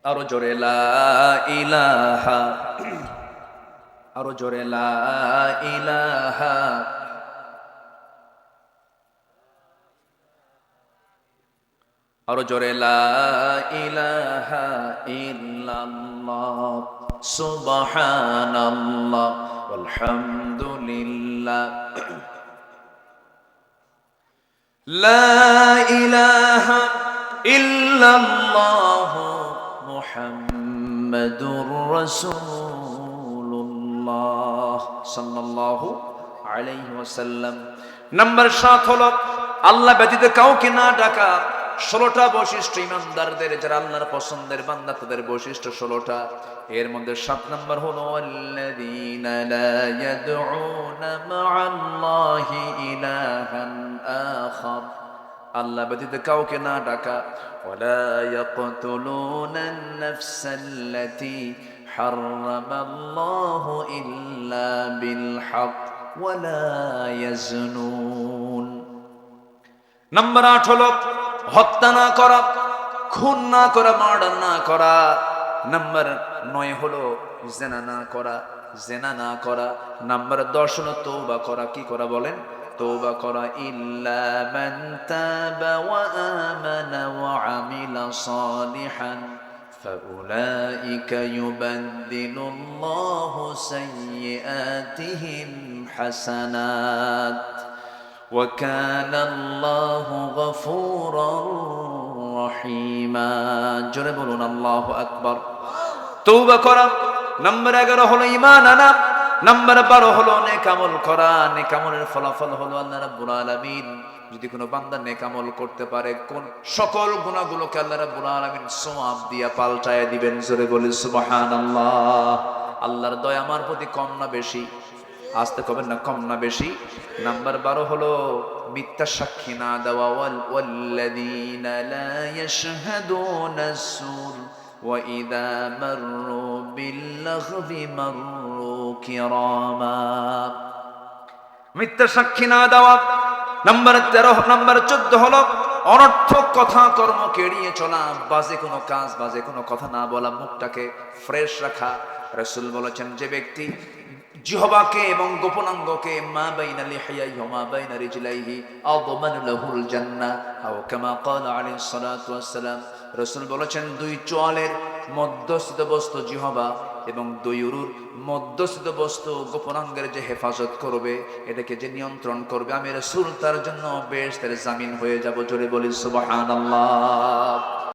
আরো জোরে, লা ইলাহা। আরো জোরে, লা ইলাহা। আরো জোরে, লা ইলাহা ইল্লাল্লাহ সুবহানাল্লাহ আলহামদুলিল্লাহ লা ইলাহা ইল্লাল্লাহ মুহাম্মাদুর রাসূলুল্লাহ সাল্লাল্লাহু আলাইহি ওয়াসাল্লাম। নাম্বার 7 হলো, আল্লাহ ব্যতীত কাউকে না ডাকা। 16টা বৈশিষ্ট্য ইমানদারদের, যারা আল্লাহর পছন্দের বান্দা, তাদের বৈশিষ্ট্য 16টা। এর মধ্যে 7 নাম্বার হলো, আল্লাযীনা লা ইয়াদউনা মা'আল্লাহি ইলাহান আখার। আল্লাহ ব্যতীত কাউকে না ডাকা। ওয়ালা ইয়াকতুলুনান নাফসাল্লাতী হারামাল্লাহু ইল্লা বিল হক ওয়ালা ইয়াজনুন। নাম্বার 8 হলো, হত্যা না করা, খুন না করা, মার্ডার না করা। নাম্বার 9 হলো জেনা না করা, জেনা না করা। নাম্বার 10 হলো তওবা করা। কি করা বলেন? তওবা করা। ইল্লা মান তাবা ওয়া আমানা ওয়া আমিলা সালিহান ফাউলাইকা ইউবাদদিলুল্লাহু সাইয়্যাতিহিম হাসানাত ওয়া কানা আল্লাহু গফুরার রহিমা। জোরে বলুন আল্লাহু আকবার। তওবা করা। নাম্বার 11 হলো ঈমান আনা। নাম্বার 12 হলো নেক আমল করা। নেক আমলের ফলাফল হলো আল্লাহ রাব্বুল আলামিন যদি কোনো বান্দা নেক আমল করতে পারে, কোন সকল গুনাহগুলোকে আল্লাহ রাব্বুল আলামিন সওয়াব দিয়া পাল্টায় দিবেন। জোরে বলি সুবহানাল্লাহ। আল্লাহর দয়া আমার প্রতি কম না বেশি? আসতে কবেন না, কম না বেশি? নাম্বার 12 হলো মিথ্যা সাক্ষী না দেওয়া। ওয়াল্লাযীনা লা ইয়াশহাদুনা সুর ওয়া ইযা মাররু বিল্লাগবি মাররু কিরামা। মিথ্যা সাক্ষী না দেওয়া। নাম্বার 13 নাম্বার 14 হলো অনর্থক কথা কর্মকে এড়িয়ে চলা। বাজে কোনো কাজ, বাজে কোনো কথা না বলা, মুখটাকে ফ্রেশ রাখা। রাসূল বলেছেন, যে ব্যক্তি জিহ্বাকে এবং গোপনাঙ্গকে মা বাইনা লিহিয়াইহি ওয়া মা বাইনা রিজলাইহি আযমান লাহুল জান্নাহ আও কামা ক্বালা আলাইহিস সালাতু ওয়াস সালাম। রাসূল বলেছেন, দুই চোয়ালের মধ্যস্থিত বস্তু জিহ্বা এবং দুই উরুর মধ্যস্থিত বস্তু গোপনাঙ্গের যে হেফাজত করবে, এটাকে যে নিয়ন্ত্রণ করবে, আমি রাসূল তার জন্য বেহেশতের জামিন হয়ে যাব। জোরে বলি সুবহানাল্লাহ।